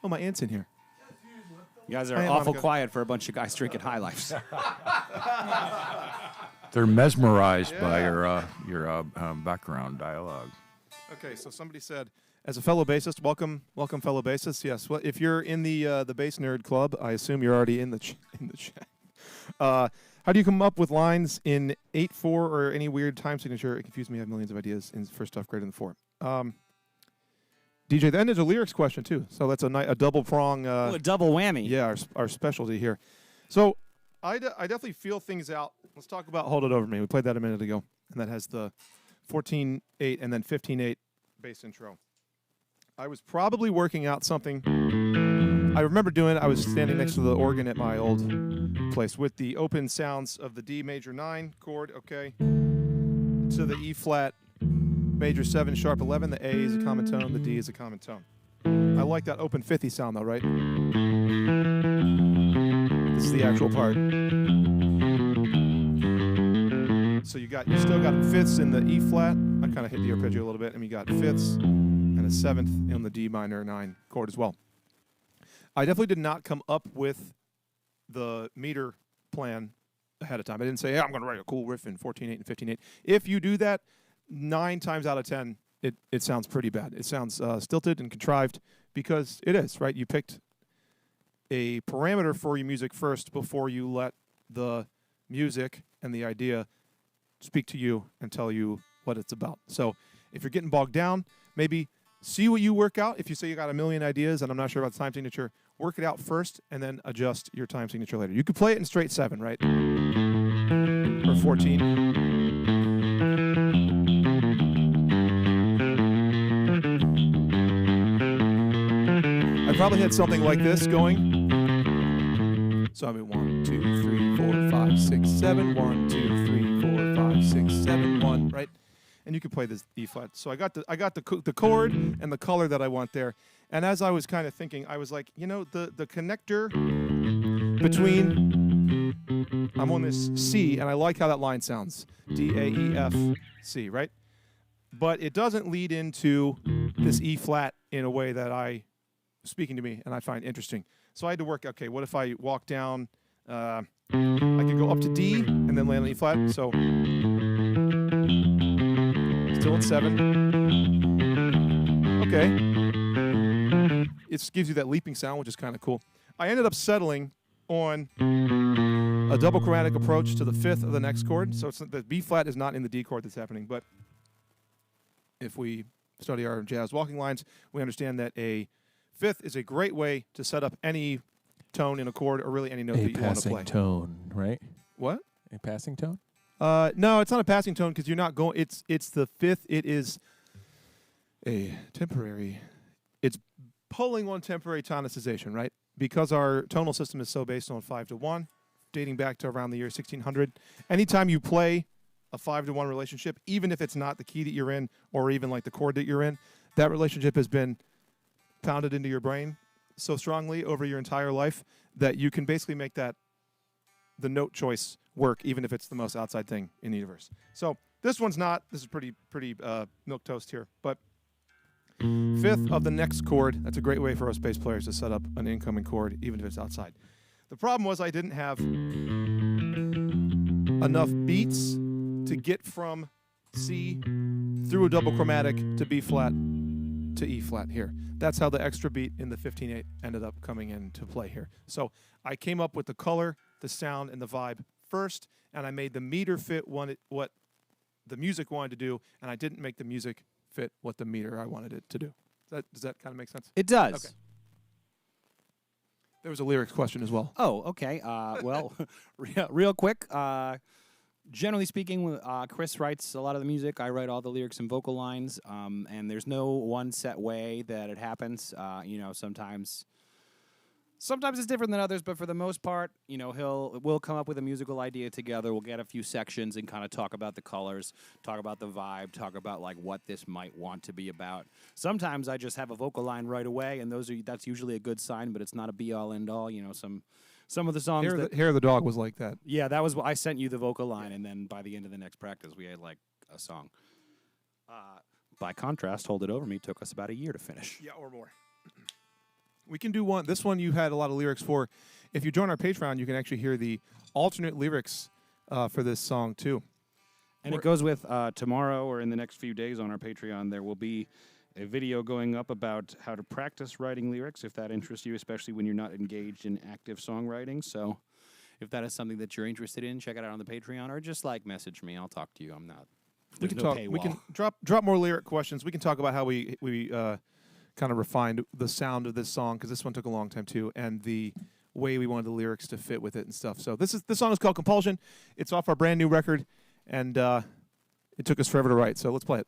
Oh, my aunt's in here. You guys are Hey, awful Monica. quiet for a bunch of guys drinking High Lifes. They're mesmerized by your background dialogue. Okay, so somebody said, as a fellow bassist, welcome, fellow bassists. Yes, well, if you're in the Bass Nerd Club, I assume you're already in the chat. How do you come up with lines in 8/4 or any weird time signature? It confused me. I have millions of ideas for stuff greater than 4. DJ, then there's a lyrics question too. So that's a double prong. Ooh, a double whammy. Yeah, our specialty here. So I definitely feel things out. Let's talk about Hold It Over Me. We played that a minute ago, and that has the 14/8 and then 15/8 bass intro. I was probably working out something. I remember doing it. I was standing next to the organ at my old place with the open sounds of the D major 9 chord, okay? to the E flat major 7 sharp 11. The A is a common tone. The D is a common tone. I like that open 50 sound though, right? This is the actual part. So you still got fifths in the E flat. I kind of hit the arpeggio a little bit, and you got fifths and a seventh in the D minor 9 chord as well. I definitely did not come up with the meter plan ahead of time. I didn't say, hey, I'm going to write a cool riff in 14/8 and 15/8. If you do that, 9 times out of 10, it sounds pretty bad. It sounds stilted and contrived because it is, right? You picked a parameter for your music first before you let the music and the idea speak to you and tell you what it's about. So if you're getting bogged down, maybe see what you work out. If you say you got a million ideas and I'm not sure about the time signature, work it out first and then adjust your time signature later. You could play it in straight 7, right? Or 14. I probably had something like this going. So I mean 1, 2, 3, 4, 5, 6, 7. 1, 2, 3, 4, 5, 6, 7, 1, right? And you can play this E flat. So I got the chord and the color that I want there. And as I was kind of thinking, I was like, you know, the connector between, I'm on this C, and I like how that line sounds. D, A, E, F, C, right? But it doesn't lead into this E flat in a way that speaking to me, and I find interesting. So I had to work, okay, what if I walk down, I could go up to D and then land on E flat. So still at 7. Okay. It gives you that leaping sound, which is kind of cool. I ended up settling on a double chromatic approach to the 5th of the next chord. So the B flat is not in the D chord that's happening, but if we study our jazz walking lines, we understand that a 5th is a great way to set up any tone in a chord or really any note that you want to play. A passing tone, right? What? A passing tone? No, it's not a passing tone because you're not going. It's the 5th. It is a temporary. It's pulling on temporary tonicization, right? Because our tonal system is so based on 5-1, dating back to around the year 1600. Anytime you play a 5-1 relationship, even if it's not the key that you're in or even like the chord that you're in, that relationship has been pounded into your brain so strongly over your entire life that you can basically make the note choice work, even if it's the most outside thing in the universe. So this one's not. This is pretty milquetoast here. But 5th of the next chord, that's a great way for us bass players to set up an incoming chord, even if it's outside. The problem was I didn't have enough beats to get from C through a double chromatic to B flat to E flat here. That's how the extra beat in the 15/8 ended up coming into play here. So I came up with the color, the sound, and the vibe first, and I made the meter fit what the music wanted to do, and I didn't make the music fit what the meter I wanted it to do. Does that kind of make sense? It does. Okay. There was a lyrics question as well. Oh, okay. Well, real quick. Generally speaking, Kris writes a lot of the music. I write all the lyrics and vocal lines, and there's no one set way that it happens. Sometimes it's different than others, but for the most part, we'll come up with a musical idea together. We'll get a few sections and kind of talk about the colors, talk about the vibe, talk about like what this might want to be about. Sometimes I just have a vocal line right away, and that's usually a good sign, but it's not a be-all, end-all. Some of the songs. Hair of the Dog was like that. Yeah, that was. I sent you the vocal line, and then by the end of the next practice, we had like a song. By contrast, Hold It Over Me took us about a year to finish. Yeah, or more. We can do one. This one you had a lot of lyrics for. If you join our Patreon, you can actually hear the alternate lyrics for this song too. And it goes with tomorrow or in the next few days on our Patreon, there will be a video going up about how to practice writing lyrics, if that interests you, especially when you're not engaged in active songwriting. So if that is something that you're interested in, check it out on the Patreon, or just message me. I'll talk to you. I'm not. We can talk. We can drop more lyric questions. We can talk about how we kind of refined the sound of this song, because this one took a long time too, and the way we wanted the lyrics to fit with it and stuff. So this song is called Compulsion. It's off our brand new record, and it took us forever to write. So let's play it.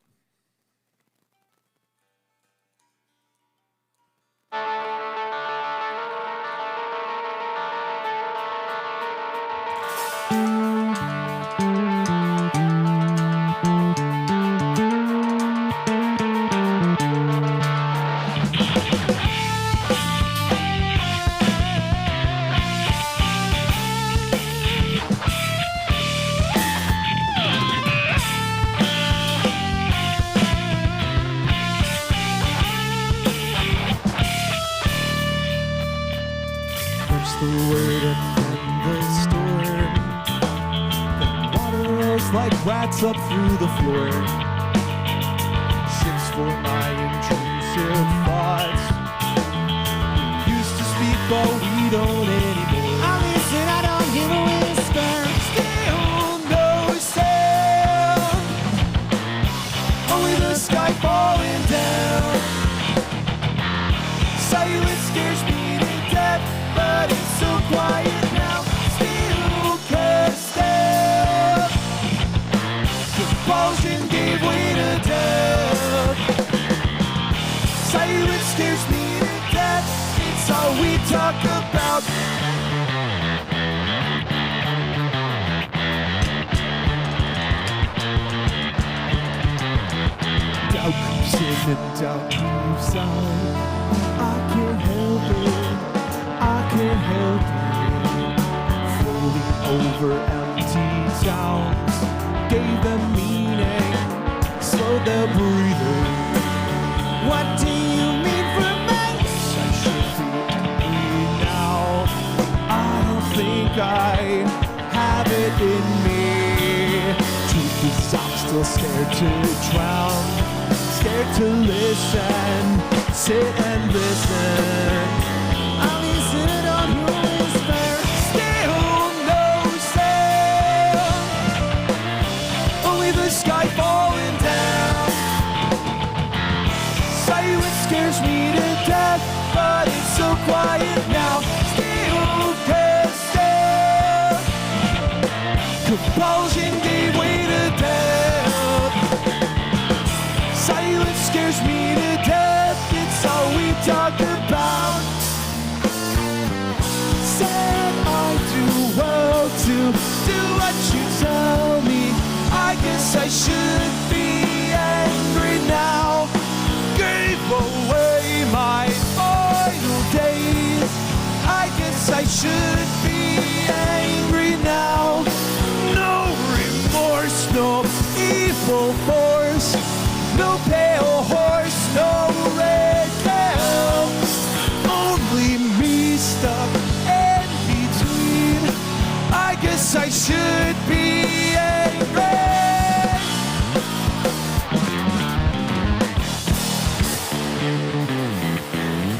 the word and then the storm. Then water rolls like rats up through the floor. Ships for my intrusive thoughts. We used to speak, but we don't anymore. I listen, I don't hear a whisper. Still no sound. Only the sky falling down. Silence scares me to death, but it's so quiet now. Still cast out. Compulsion gave way to death. Silence scares me to death. It's all we talk about. Doubt creeps in and doubt creeps out. I can't help it, I can't help it. Floating over empty towns, gave them meaning, slowed their breathing. What do you mean for me? I should be angry now. I don't think I have it in me. Truth is I'm still scared to drown, scared to listen. Sit and listen. I listen, I don't hear a whisper. Still no sound. Only the sky falling down. Silence scares me to death, but it's so quiet now. Still pissed out. Compulsion gave way to death. Silence scares me to death. It's all we talk about. Said I do well to do what you tell me. I guess I should be angry now. Gave away my idle days. I guess I should be angry now. No remorse, no evil force, no pale horse, no red cow. Only me stuck in between. I guess I should be angry.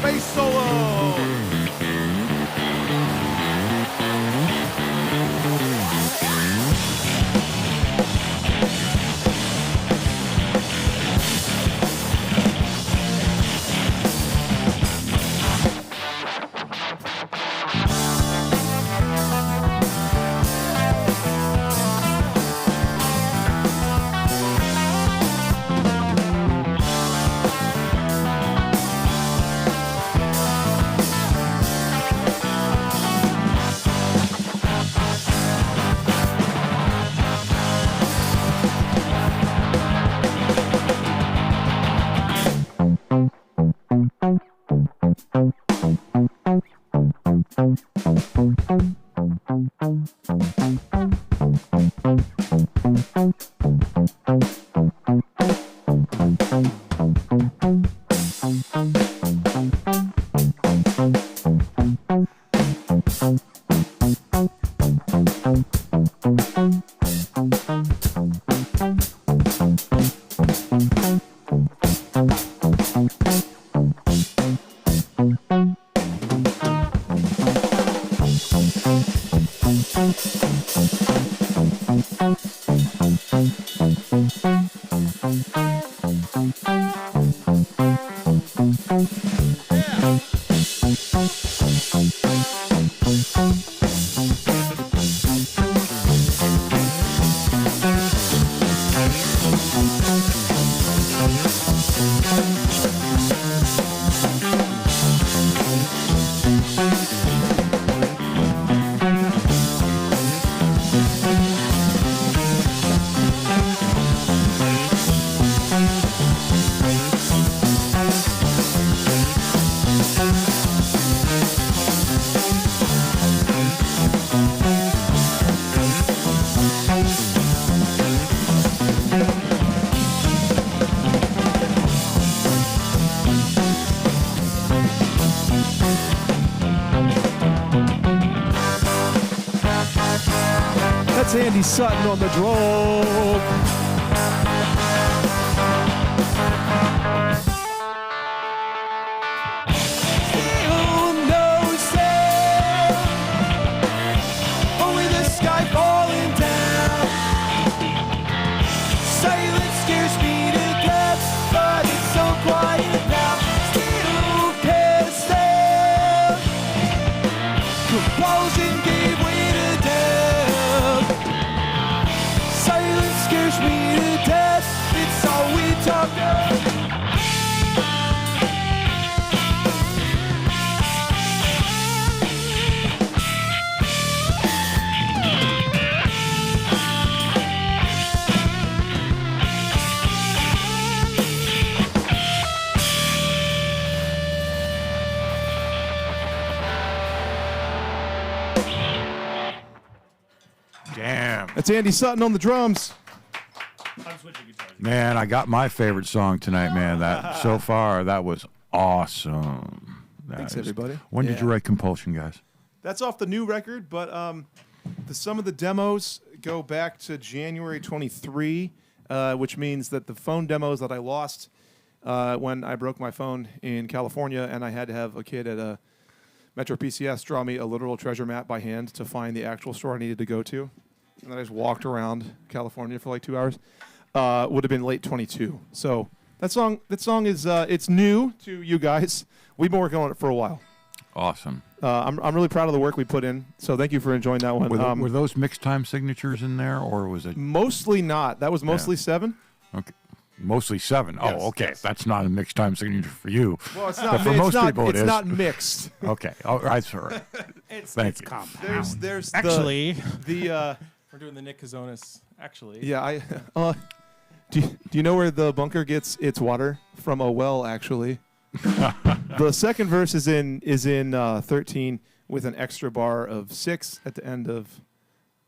Bass solo. Andy Sutton on the drum. Still no sail, only the sky falling down. Silence scares me to death, but it's so quiet now. Still can't stand. Compulsion gave way to death. Silence scares me to death. It's all we talk about. Damn. That's Andy Sutton on the drums. I'm switching guitars. Man, I got my favorite song tonight, man. That so far, that was awesome. Thanks, everybody. When did Yeah. you write Compulsion, guys? That's off the new record, but some of the demos go back to January 23, which means that the phone demos that I lost when I broke my phone in California, and I had to have a kid at a Metro PCS draw me a literal treasure map by hand to find the actual store I needed to go to, and then I just walked around California for like 2 hours. Would have been late 22. So that song is it's new to you guys. We've been working on it for a while. Awesome. I'm really proud of the work we put in. So thank you for enjoying that one. Were those mixed time signatures in there, or was it Mostly not. That was mostly 7. okay? Mostly 7. Yes, Oh, okay. yes. That's not a mixed time signature for you. Well, it's But not. for most people, it it's is. not mixed. Okay. All right, sir. Thank you. Compound. There's Actually, the we're doing the Nick Kazonis. Actually, yeah. Do you know where the bunker gets its water from? A well, actually. The second verse is in 13 with an extra bar of 6 at the end of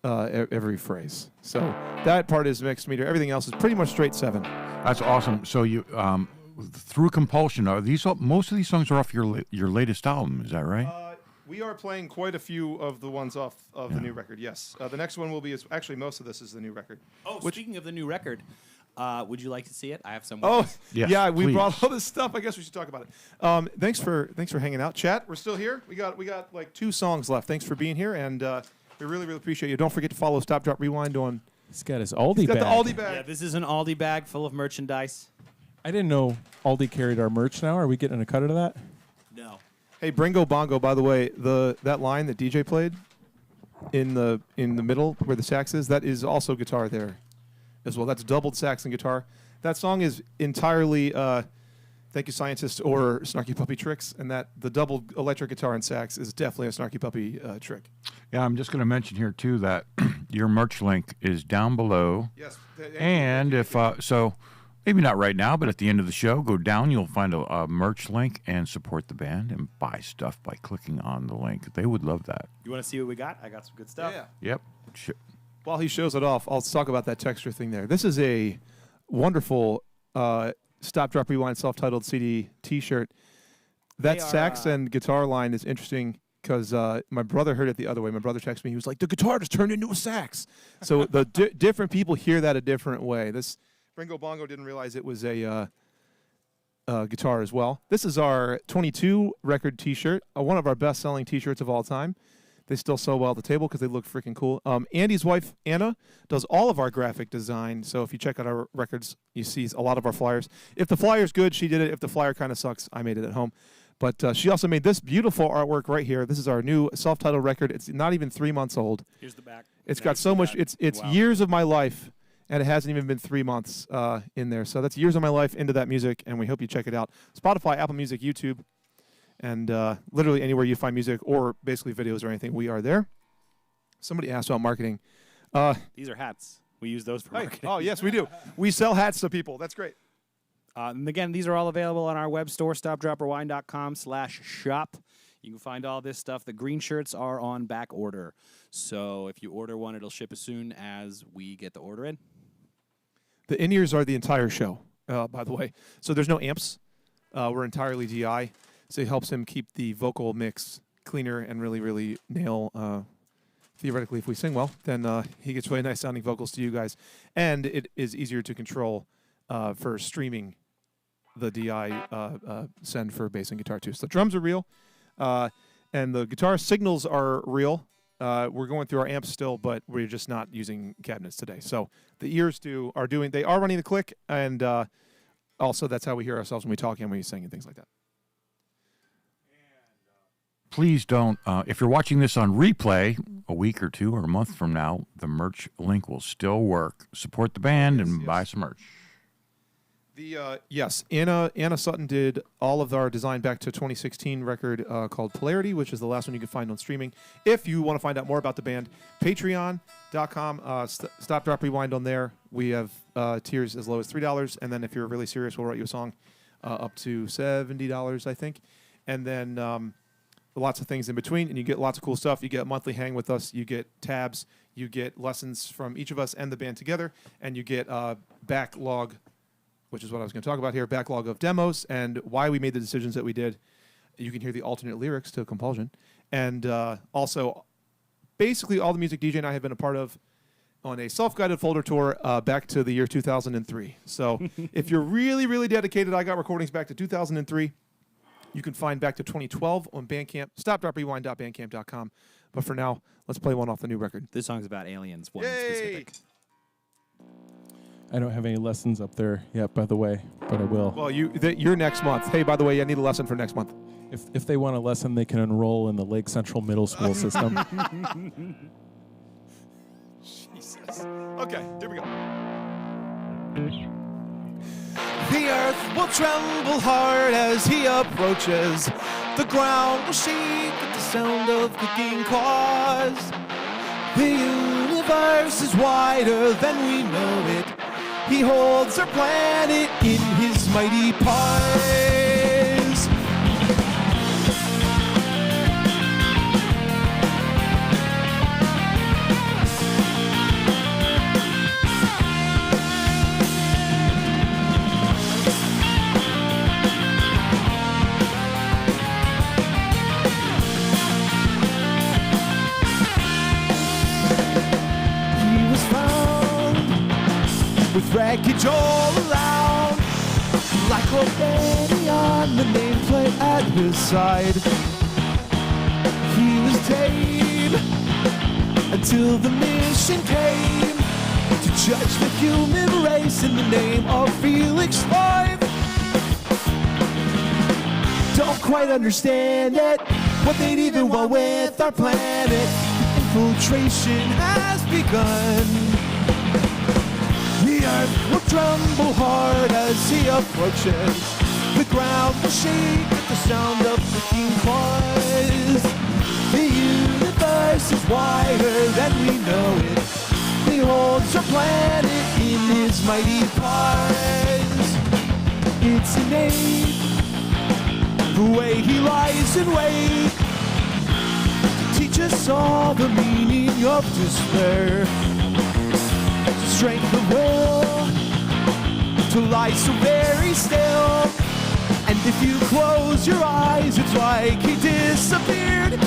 every phrase. So that part is mixed meter. Everything else is pretty much straight 7. That's awesome. So you through Compulsion, are these most of these songs are off your latest album? Is that right? We are playing quite a few of the ones off of the new record. Yes, the next one will be actually most of this is the new record. Oh, speaking of the new record, would you like to see it? I have some. Oh, Yes, yeah, we please. brought all this stuff. I guess we should talk about it. Thanks for hanging out, chat. We're still here. We got like 2 songs left. Thanks for being here, and we really appreciate you. Don't forget to follow Stop Drop Rewind on. he's got his Aldi He's got bag. the Aldi bag. Yeah, this is an Aldi bag full of merchandise. I didn't know Aldi carried our merch now. Are we getting a cut out of that? No. Hey, Bringo Bongo. By the way, that line that DJ played in the middle where the sax is, that is also guitar there, as well. That's doubled sax and guitar. That song is entirely Thank You Scientist or Snarky Puppy tricks, and that the double electric guitar and sax is definitely a Snarky Puppy trick. Yeah, I'm just going to mention here too that your merch link is down below. Yes. And if so, maybe not right now, but at the end of the show, go down. You'll find a merch link and support the band and buy stuff by clicking on the link. They would love that. You want to see what we got? I got some good stuff. Yeah. Yep. While he shows it off, I'll talk about that texture thing there. This is a wonderful Stop, Drop, Rewind self-titled CD T-shirt. That They are, sax and guitar line is interesting because my brother heard it the other way. My brother texted me. He was like, the guitar just turned into a sax. So the different people hear that a different way. This Ringo Bongo didn't realize it was a guitar as well. This is our 22 record T-shirt, one of our best-selling T-shirts of all time. They still sell well at the table because they look freaking cool. Andy's wife, Anna, does all of our graphic design. So if you check out our records, you see a lot of our flyers. If the flyer's good, she did it. If the flyer kind of sucks, I made it at home. But she also made this beautiful artwork right here. This is our new self-titled record. It's not even 3 months old. Here's the back. It's Now got you so see much. that. It's Wow. years of my life, and it hasn't even been 3 months in there. So that's years of my life into that music, and we hope you check it out. Spotify, Apple Music, YouTube, and literally anywhere you find music or basically videos or anything, we are there. Somebody asked about marketing. These are hats. We use those for Hey, marketing. oh, yes, we do. We sell hats to people. That's great. And again, these are all available on our web store, stopdroprewind.com/shop. You can find all this stuff. The green shirts are on back order. So if you order one, it'll ship as soon as we get the order in. The in-ears are the entire show, by the way. So there's no amps. We're entirely DI. So it helps him keep the vocal mix cleaner and really, really nail theoretically, if we sing well, then he gets really nice sounding vocals to you guys. And it is easier to control for streaming the DI send for bass and guitar too. So the drums are real, and the guitar signals are real. We're going through our amps still, but we're just not using cabinets today. So the ears they are running the click, and also that's how we hear ourselves when we talk and when we sing and things like that. Please don't, if you're watching this on replay a week or two or a month from now, the merch link will still work. Support the band and buy some merch. Yes, Anna Sutton did all of our design back to 2016 record called Polarity, which is the last one you can find on streaming. If you want to find out more about the band, patreon.com, stop, drop, rewind on there. We have tiers as low as $3, and then if you're really serious, we'll write you a song up to $70, I think. And then lots of things in between, and you get lots of cool stuff. You get a monthly hang with us. You get tabs. You get lessons from each of us and the band together, and you get backlog, which is what I was going to talk about here, backlog of demos and why we made the decisions that we did. You can hear the alternate lyrics to Compulsion. And also, basically all the music DJ and I have been a part of on a self-guided folder tour back to the year 2003. So if you're really, really dedicated, I got recordings back to 2003. You can find back to 2012 on Bandcamp, stop.drop.rewind.bandcamp.com. But for now, let's play one off the new record. This song's about aliens, one specific. I don't have any lessons up there yet, by the way, but I will. Well, you're next month. Hey, by the way, I need a lesson for next month. If they want a lesson, they can enroll in the Lake Central Middle School system. Jesus. Okay, here we go. The earth will tremble hard as he approaches. The ground will shake with the sound of clicking claws. The universe is wider than we know it. He holds our planet in his mighty paws. With wreckage all around, like a Benny on the nameplate at his side. He was tame until the mission came to judge the human race in the name of Felix 5. Don't quite understand it, what they'd even want with our planet. Infiltration has begun. The earth will tremble hard as he approaches. The ground will shake at the sound of clicking claws. The universe is wider than we know it. He holds our planet in his mighty paws. It's innate, the way he lies in wait to teach us all the meaning of despair. Strength of will to lie so very still. And if you close your eyes, it's like he disappeared.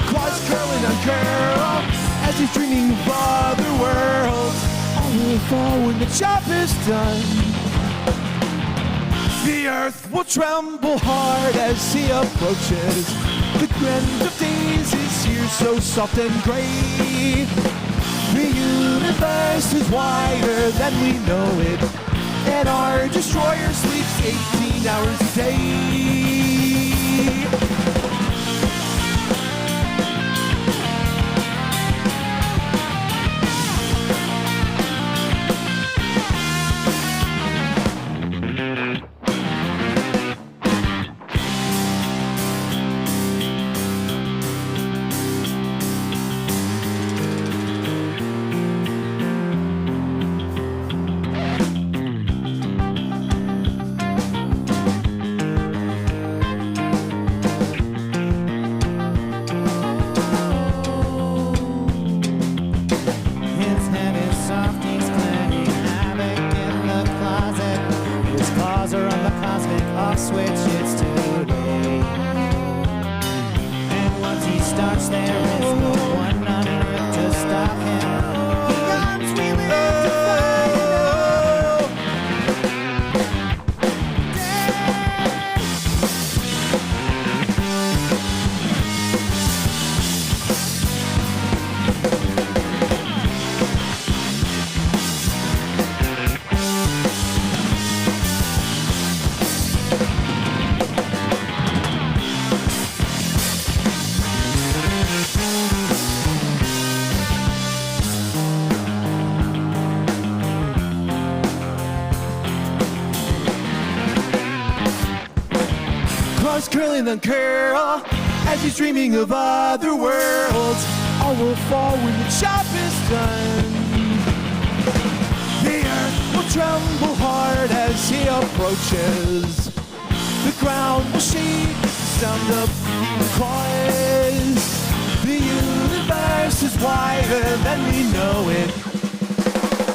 Claws curling uncurl as he's dreaming of other worlds. All will fall when the job is done. The earth will tremble hard as he approaches. The end of days is here, so soft and gray. The universe is wider than we know it, and our destroyer sleeps 18 hours a day. starts, there is no one on earth to stop him. Beyond we live to find Curling and curl as he's dreaming of other worlds. All will fall when the chop is done. The earth will tremble hard as he approaches. The ground will shake, sound of cause. The universe is wider than we know it.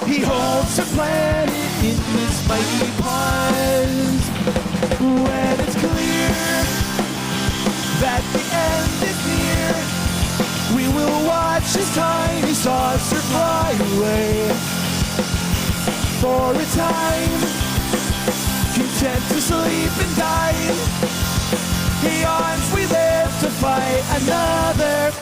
He holds the planet in his mighty paws. When it's clear that the end is near, we will watch his tiny saucer fly away. For a time, content to sleep and die, he yawns, we live to fight another.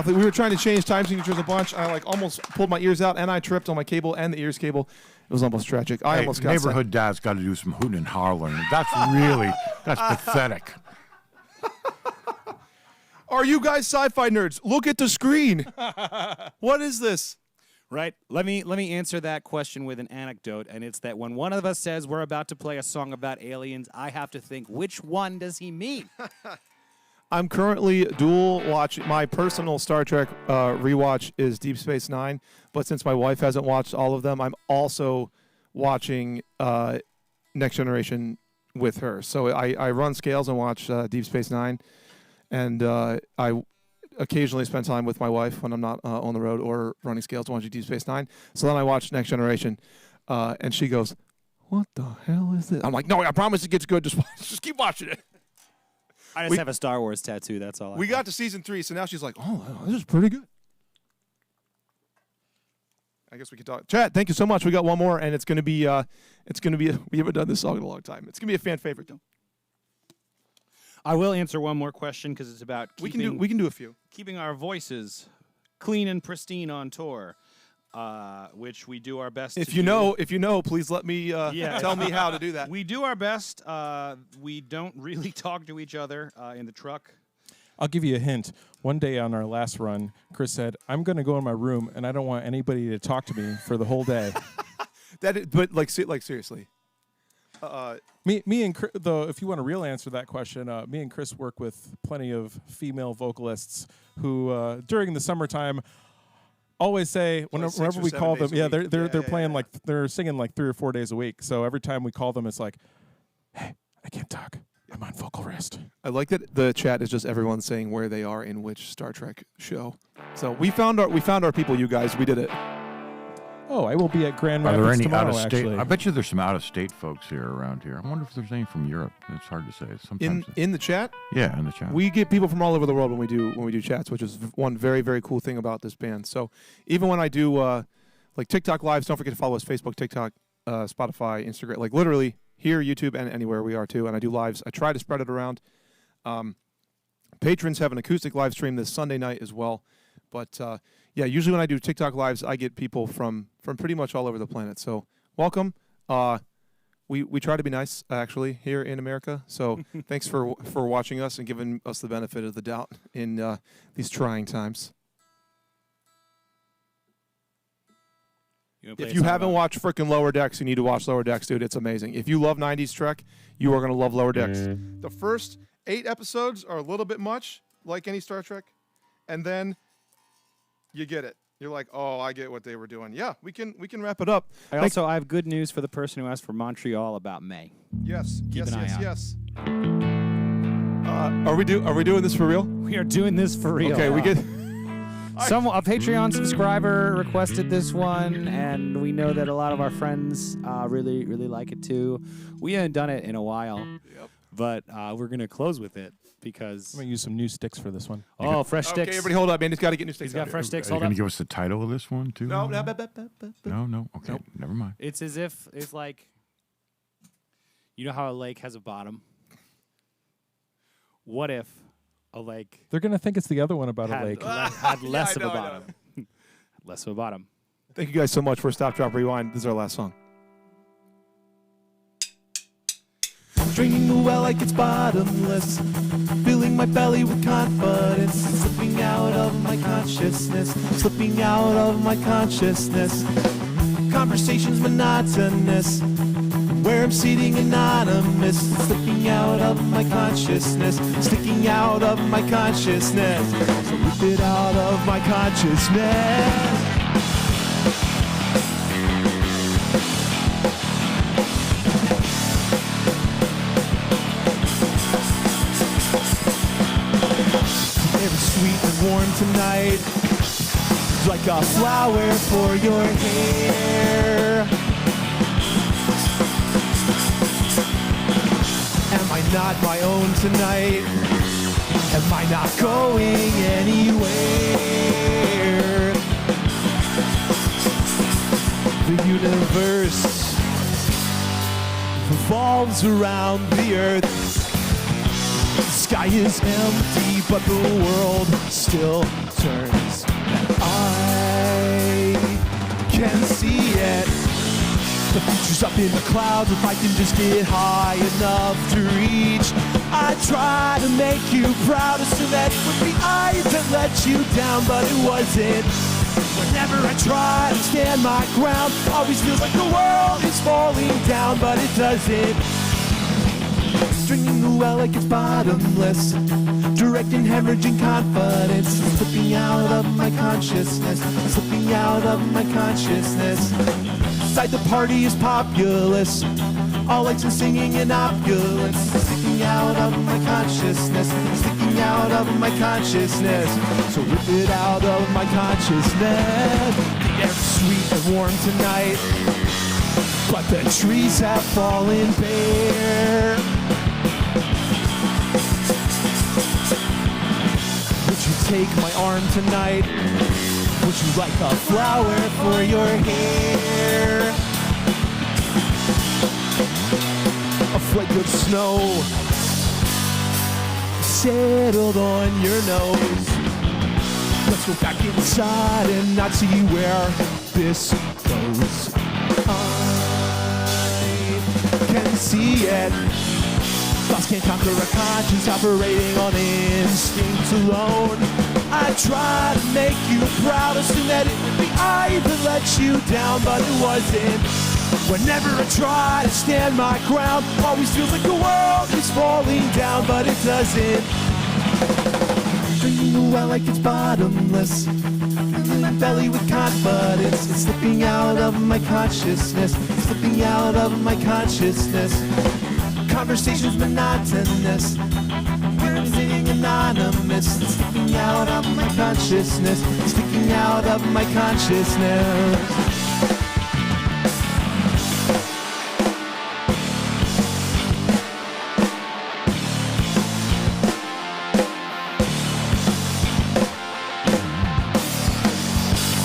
We were trying to change time signatures a bunch. I almost pulled my ears out, and I tripped on my cable and the ears cable. It was almost tragic. I almost got neighborhood dad's got to do some hooting and hollering. That's pathetic. Are you guys sci-fi nerds? Look at the screen. What is this? Right. Let me answer that question with an anecdote, and it's that when one of us says we're about to play a song about aliens, I have to think, which one does he mean? I'm currently dual watching. My personal Star Trek rewatch is Deep Space Nine, but since my wife hasn't watched all of them, I'm also watching Next Generation with her. So I run scales and watch Deep Space Nine, and I occasionally spend time with my wife when I'm not on the road or running scales watching Deep Space Nine. So then I watch Next Generation, and she goes, "What the hell is this?" I'm like, "No, I promise it gets good. Just keep watching it." I just have a Star Wars tattoo, that's all. We got to season 3, so now she's like, "Oh, this is pretty good." I guess we can talk. Chat, thank you so much. We got one more, and it's gonna be we haven't done this song in a long time. It's gonna be a fan favorite though. I will answer one more question because it's about We can do a few. keeping our voices clean and pristine on tour, which we do our best. If you know, please let me tell me how to do that. We do our best. We don't really talk to each other in the truck. I'll give you a hint. One day on our last run, Kris said, "I'm going to go in my room, and I don't want anybody to talk to me for the whole day." But seriously. Me and Kris, though, if you want a real answer to that question, me and Kris work with plenty of female vocalists who, during the summertime, always say whenever we call them, they're playing they're singing like 3 or 4 days a week. So every time we call them, it's like, "Hey, I can't talk. I'm on vocal rest." I like that the chat is just everyone saying where they are in which Star Trek show. So we found our people, you guys. We did it. Oh, I will be at Grand Are there Rapids any tomorrow, out of state? actually. I bet you there's some out of state folks here around here. I wonder if there's any from Europe. It's hard to say. Sometimes In the chat, yeah, in the chat. we get people from all over the world when we do chats, which is one very, very cool thing about this band. So even when I do like TikTok lives, don't forget to follow us: Facebook, TikTok, Spotify, Instagram. Like literally here, YouTube, and anywhere we are too. And I do lives. I try to spread it around. Patrons have an acoustic live stream this Sunday night as well. But yeah, usually when I do TikTok lives, I get people from pretty much all over the planet. So welcome. We try to be nice actually here in America. So thanks for watching us and giving us the benefit of the doubt in these trying times. If you haven't watched frickin' Lower Decks, you need to watch Lower Decks, dude. It's amazing. If you love 90s Trek, you are going to love Lower Decks. The first 8 episodes are a little bit much, like any Star Trek, and then you get it. You're like, oh, I get what they were doing. Yeah, we can wrap it up. I have good news for the person who asked for Montreal about May. Yes, Keep an eye out. yes. Are we doing this for real? We are doing this for real. Okay, we get. A Patreon subscriber requested this one, and we know that a lot of our friends really like it too. We haven't done it in a while, but we're gonna close with it because I'm gonna use some new sticks for this one. Oh, fresh sticks. Okay, everybody hold up. Andy's got to get new sticks. He's got out fresh here. sticks. Are you Hold going up. to give us the title of this one, too? No. No? Okay, never mind. It's as if it's like, you know how a lake has a bottom? What if a lake They're gonna think it's the other one about a had, lake. had less I of a know. bottom? Less of a bottom. Thank you guys so much for Stop, Drop, Rewind. This is our last song. Drinking the well like it's bottomless, filling my belly with confidence, slipping out of my consciousness, slipping out of my consciousness. Conversations monotonous, where I'm sitting anonymous, slipping out of my consciousness, sticking out of my consciousness, so rip it out of my consciousness. Sweet and warm tonight, like a flower for your hair. Am I not my own tonight? Am I not going anywhere? The universe revolves around the earth. The sky is empty, but the world still turns. I can see it. The future's up in the clouds if I can just get high enough to reach. I try to make you proud, so that it would be I that let you down, but it wasn't. Whenever I try to stand my ground, always feels like the world is falling down, but it doesn't. Drinking the well like it's bottomless, direct and hemorrhaging confidence, slipping out of my consciousness, slipping out of my consciousness. Inside the party is populous, all lights and singing in opulence, sticking out of my consciousness, sticking out of my consciousness, so rip it out of my consciousness. The air's sweet and warm tonight, but the trees have fallen bare. Would you take my arm tonight? Would you like a flower for your hair? A flake of snow settled on your nose. Let's go back inside and not see where this goes. I can see it. Thoughts can't conquer a conscience operating on instinct alone. I try to make you proud, assume that it would be I that let you down, but it wasn't. Whenever I try to stand my ground, always feels like the world is falling down, but it doesn't. Drinking the well like it's bottomless, filling my belly with confidence, it's slipping out of my consciousness, slipping out of my consciousness. Conversations monotonous, we're singing anonymous, sticking out of my consciousness, sticking out of my consciousness.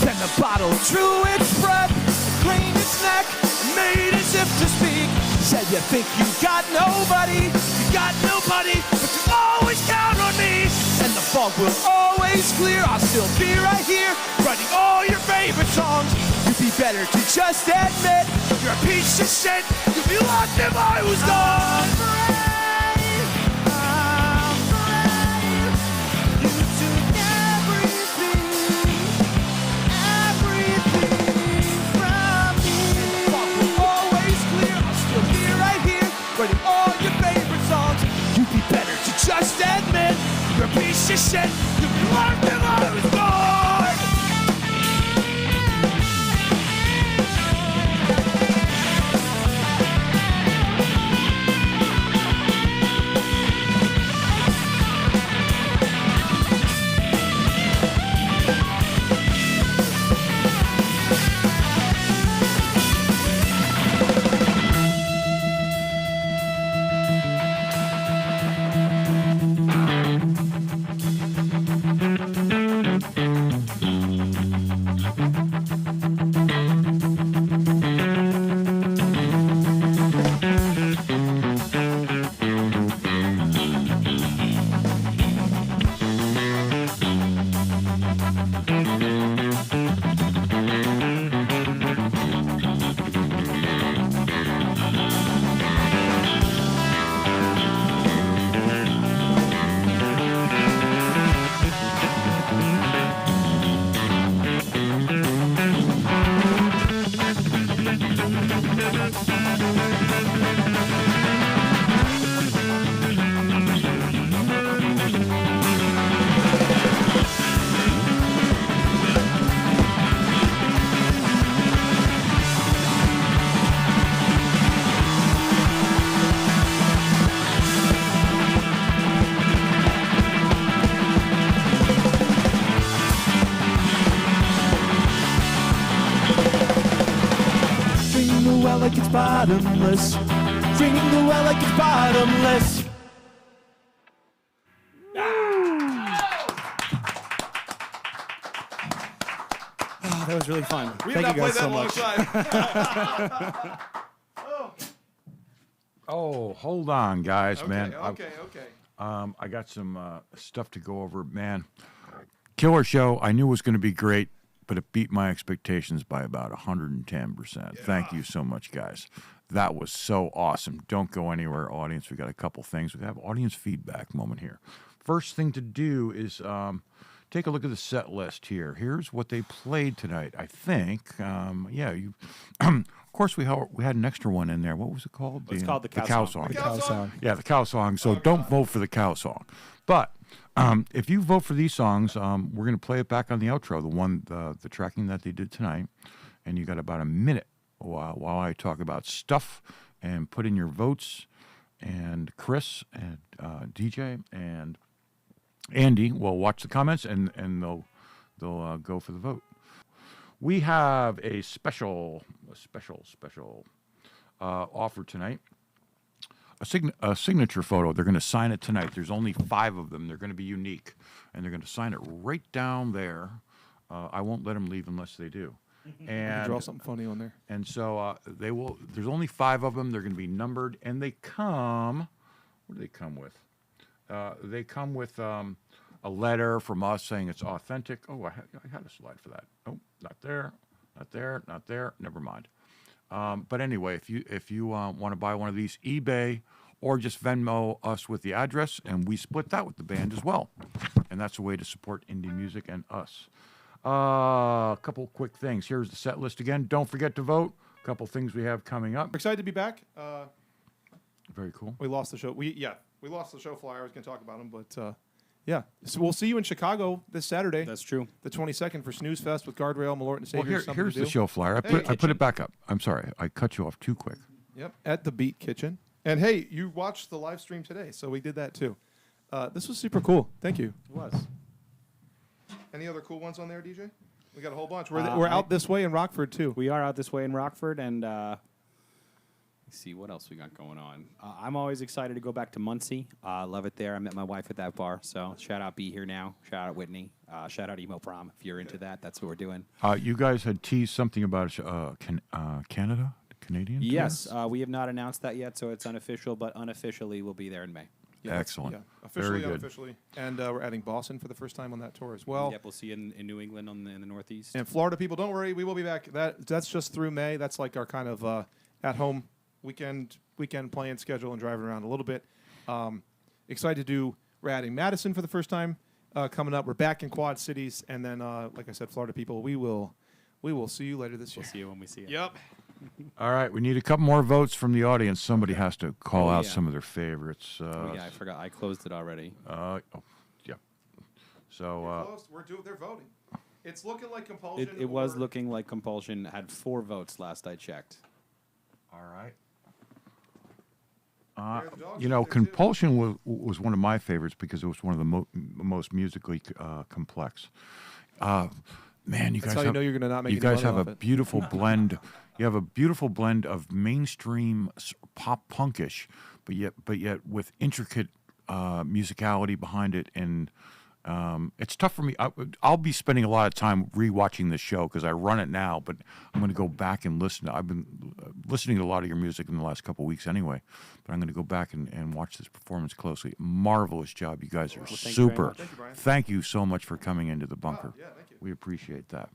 Then the bottle drew its breath, craned its neck, made as if to speak. Said you think you got nobody, but you always count on me. And the fog will always clear, I'll still be right here, writing all your favorite songs. You'd be better to just admit you're a piece of shit. You'd be lost if I was gone. You took everything from me. The fog will always clear, I'll still be right here, writing all your favorite songs. You'd be better to just admit you're a piece of shit. You'd be lost if I was gone. Like it's bottomless, drinking the well like it's bottomless. Oh, that was really fun. We Thank have you not guys played so that much. long time. Oh, hold on, guys, Okay, man. okay. I got some stuff to go over, man. Killer show. I knew it was going to be great, but it beat my expectations by about 110%. Thank you so much, guys. That was so awesome. Don't go anywhere, audience. We got a couple things. We have audience feedback moment here. First thing to do is take a look at the set list here. Here's what they played tonight. I think, of course, we had an extra one in there. What was it called? It's called the Cow Song. The cow song. Yeah, the cow song. So don't vote for the cow song. But if you vote for these songs, we're going to play it back on the outro, the tracking that they did tonight. And you got about a minute while I talk about stuff and put in your votes. And Kris and DJ and Andy will watch the comments and they'll go for the vote. We have a special offer tonight. A signature photo. They're going to sign it tonight. There's only 5 of them. They're going to be unique, and they're going to sign it right down there. I won't let them leave unless they do. And Draw something funny on there. And so they will. There's only 5 of them. They're going to be numbered, and they come. What do they come with? They come with a letter from us saying it's authentic. Oh, I had a slide for that. Oh, not there, not there, not there. Never mind. But anyway, if you want to buy one of these, eBay or just Venmo us with the address, and we split that with the band as well. And that's a way to support indie music and us. A couple quick things. Here's the set list again. Don't forget to vote. A couple things we have coming up. We're excited to be back. Very cool. We lost the show. We lost the show flyer. I was going to talk about them, but yeah. So we'll see you in Chicago this Saturday. That's true. The 22nd for Snooze Fest with Guardrail, Malort, and Savior. Here's the show flyer. I put it back up. I'm sorry. I cut you off too quick. Yep, at the Beat Kitchen. And hey, you watched the live stream today, so we did that too. This was super cool. Thank you. It was. Any other cool ones on there, DJ? We got a whole bunch. We're out this way in Rockford too. We are out this way in Rockford, and let's see what else we got going on. I'm always excited to go back to Muncie. Love it there. I met my wife at that bar, so shout out Be Here Now. Shout out Whitney. Shout out Emo Prom if you're into that. That's what we're doing. You guys had teased something about Canada, Canadian. Yes, we have not announced that yet, so it's unofficial, but unofficially we'll be there in May. Yeah, excellent. Yeah, officially, very good. unofficially. And we're adding Boston for the first time on that tour as well. Yep, we'll see you in New England in the Northeast. And Florida people, don't worry, we will be back. That's just through May. That's like our kind of at-home weekend playing schedule and driving around a little bit. Excited to do. We're adding Madison for the first time coming up. We're back in Quad Cities, and then like I said, Florida people, we will see you later this year. We'll see you when we see you. Yep. All right, we need a couple more votes from the audience. Somebody has to call out some of their favorites. I forgot. I closed it already. Yeah. So they're voting. It's looking like Compulsion. It was looking like Compulsion had 4 votes last I checked. all right. Compulsion was one of my favorites because it was one of the most musically complex. Man, you That's guys how you know you're gonna not make you any guys money have off a it. beautiful blend. You have a beautiful blend of mainstream pop punkish, but yet with intricate musicality behind it, and it's tough for me. I'll be spending a lot of time rewatching this show because I run it now, but I'm going to go back and listen. I've been listening to a lot of your music in the last couple of weeks anyway, but I'm going to go back and watch this performance closely. Marvelous job. You guys are super. Thank you, Brian. Thank you so much for coming into the bunker. Yeah, thank you. We appreciate that.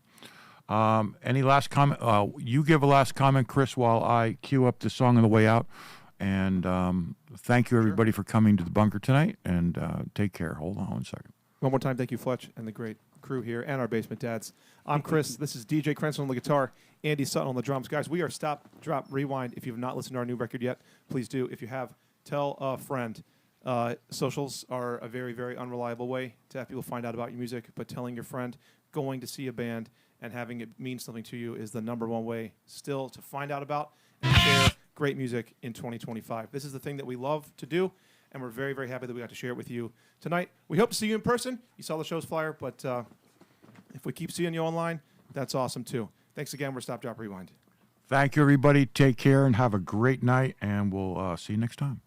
Any last comment? You give a last comment, Kris, while I cue up the song on the way out. And thank you, everybody, for coming to the bunker tonight. And take care. Hold on one second. One more time, thank you, Fletch, and the great crew here, and our basement dads. I'm Kris. This is DJ Crenson on the guitar. Andy Sutton on the drums. Guys, we are Stop, Drop, Rewind. If you have not listened to our new record yet, please do. If you have, tell a friend. Socials are a very, very unreliable way to have people find out about your music, but telling your friend, going to see a band, and having it mean something to you is the number one way still to find out about and share great music in 2025. This is the thing that we love to do, and we're very, very happy that we got to share it with you tonight. We hope to see you in person. You saw the show's flyer, but if we keep seeing you online, that's awesome too. Thanks again. We're Stop, Drop, Rewind. Thank you, everybody. Take care and have a great night, and we'll see you next time.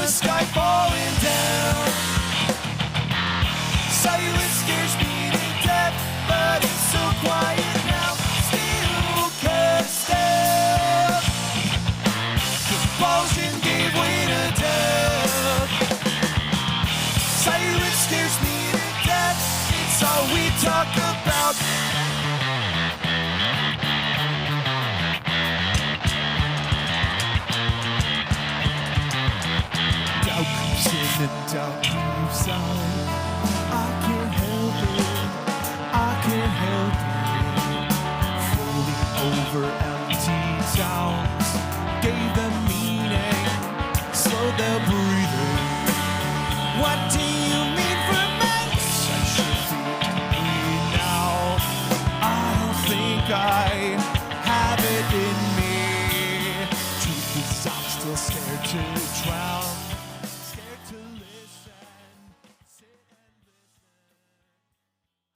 Sky falling down. Silence scares me to death, but it's so quiet now. Still can't step. Compulsion gave way to death. Silence scares me to death. It's all we talk about. Doubt creeps in and doubt creeps out. I can't help it, I can't help it. Falling over empty towns gave them meaning, slowed their breathing. What do you mean for me? I should be angry now. I don't think I have it in me. Truth is I'm still scared to drown.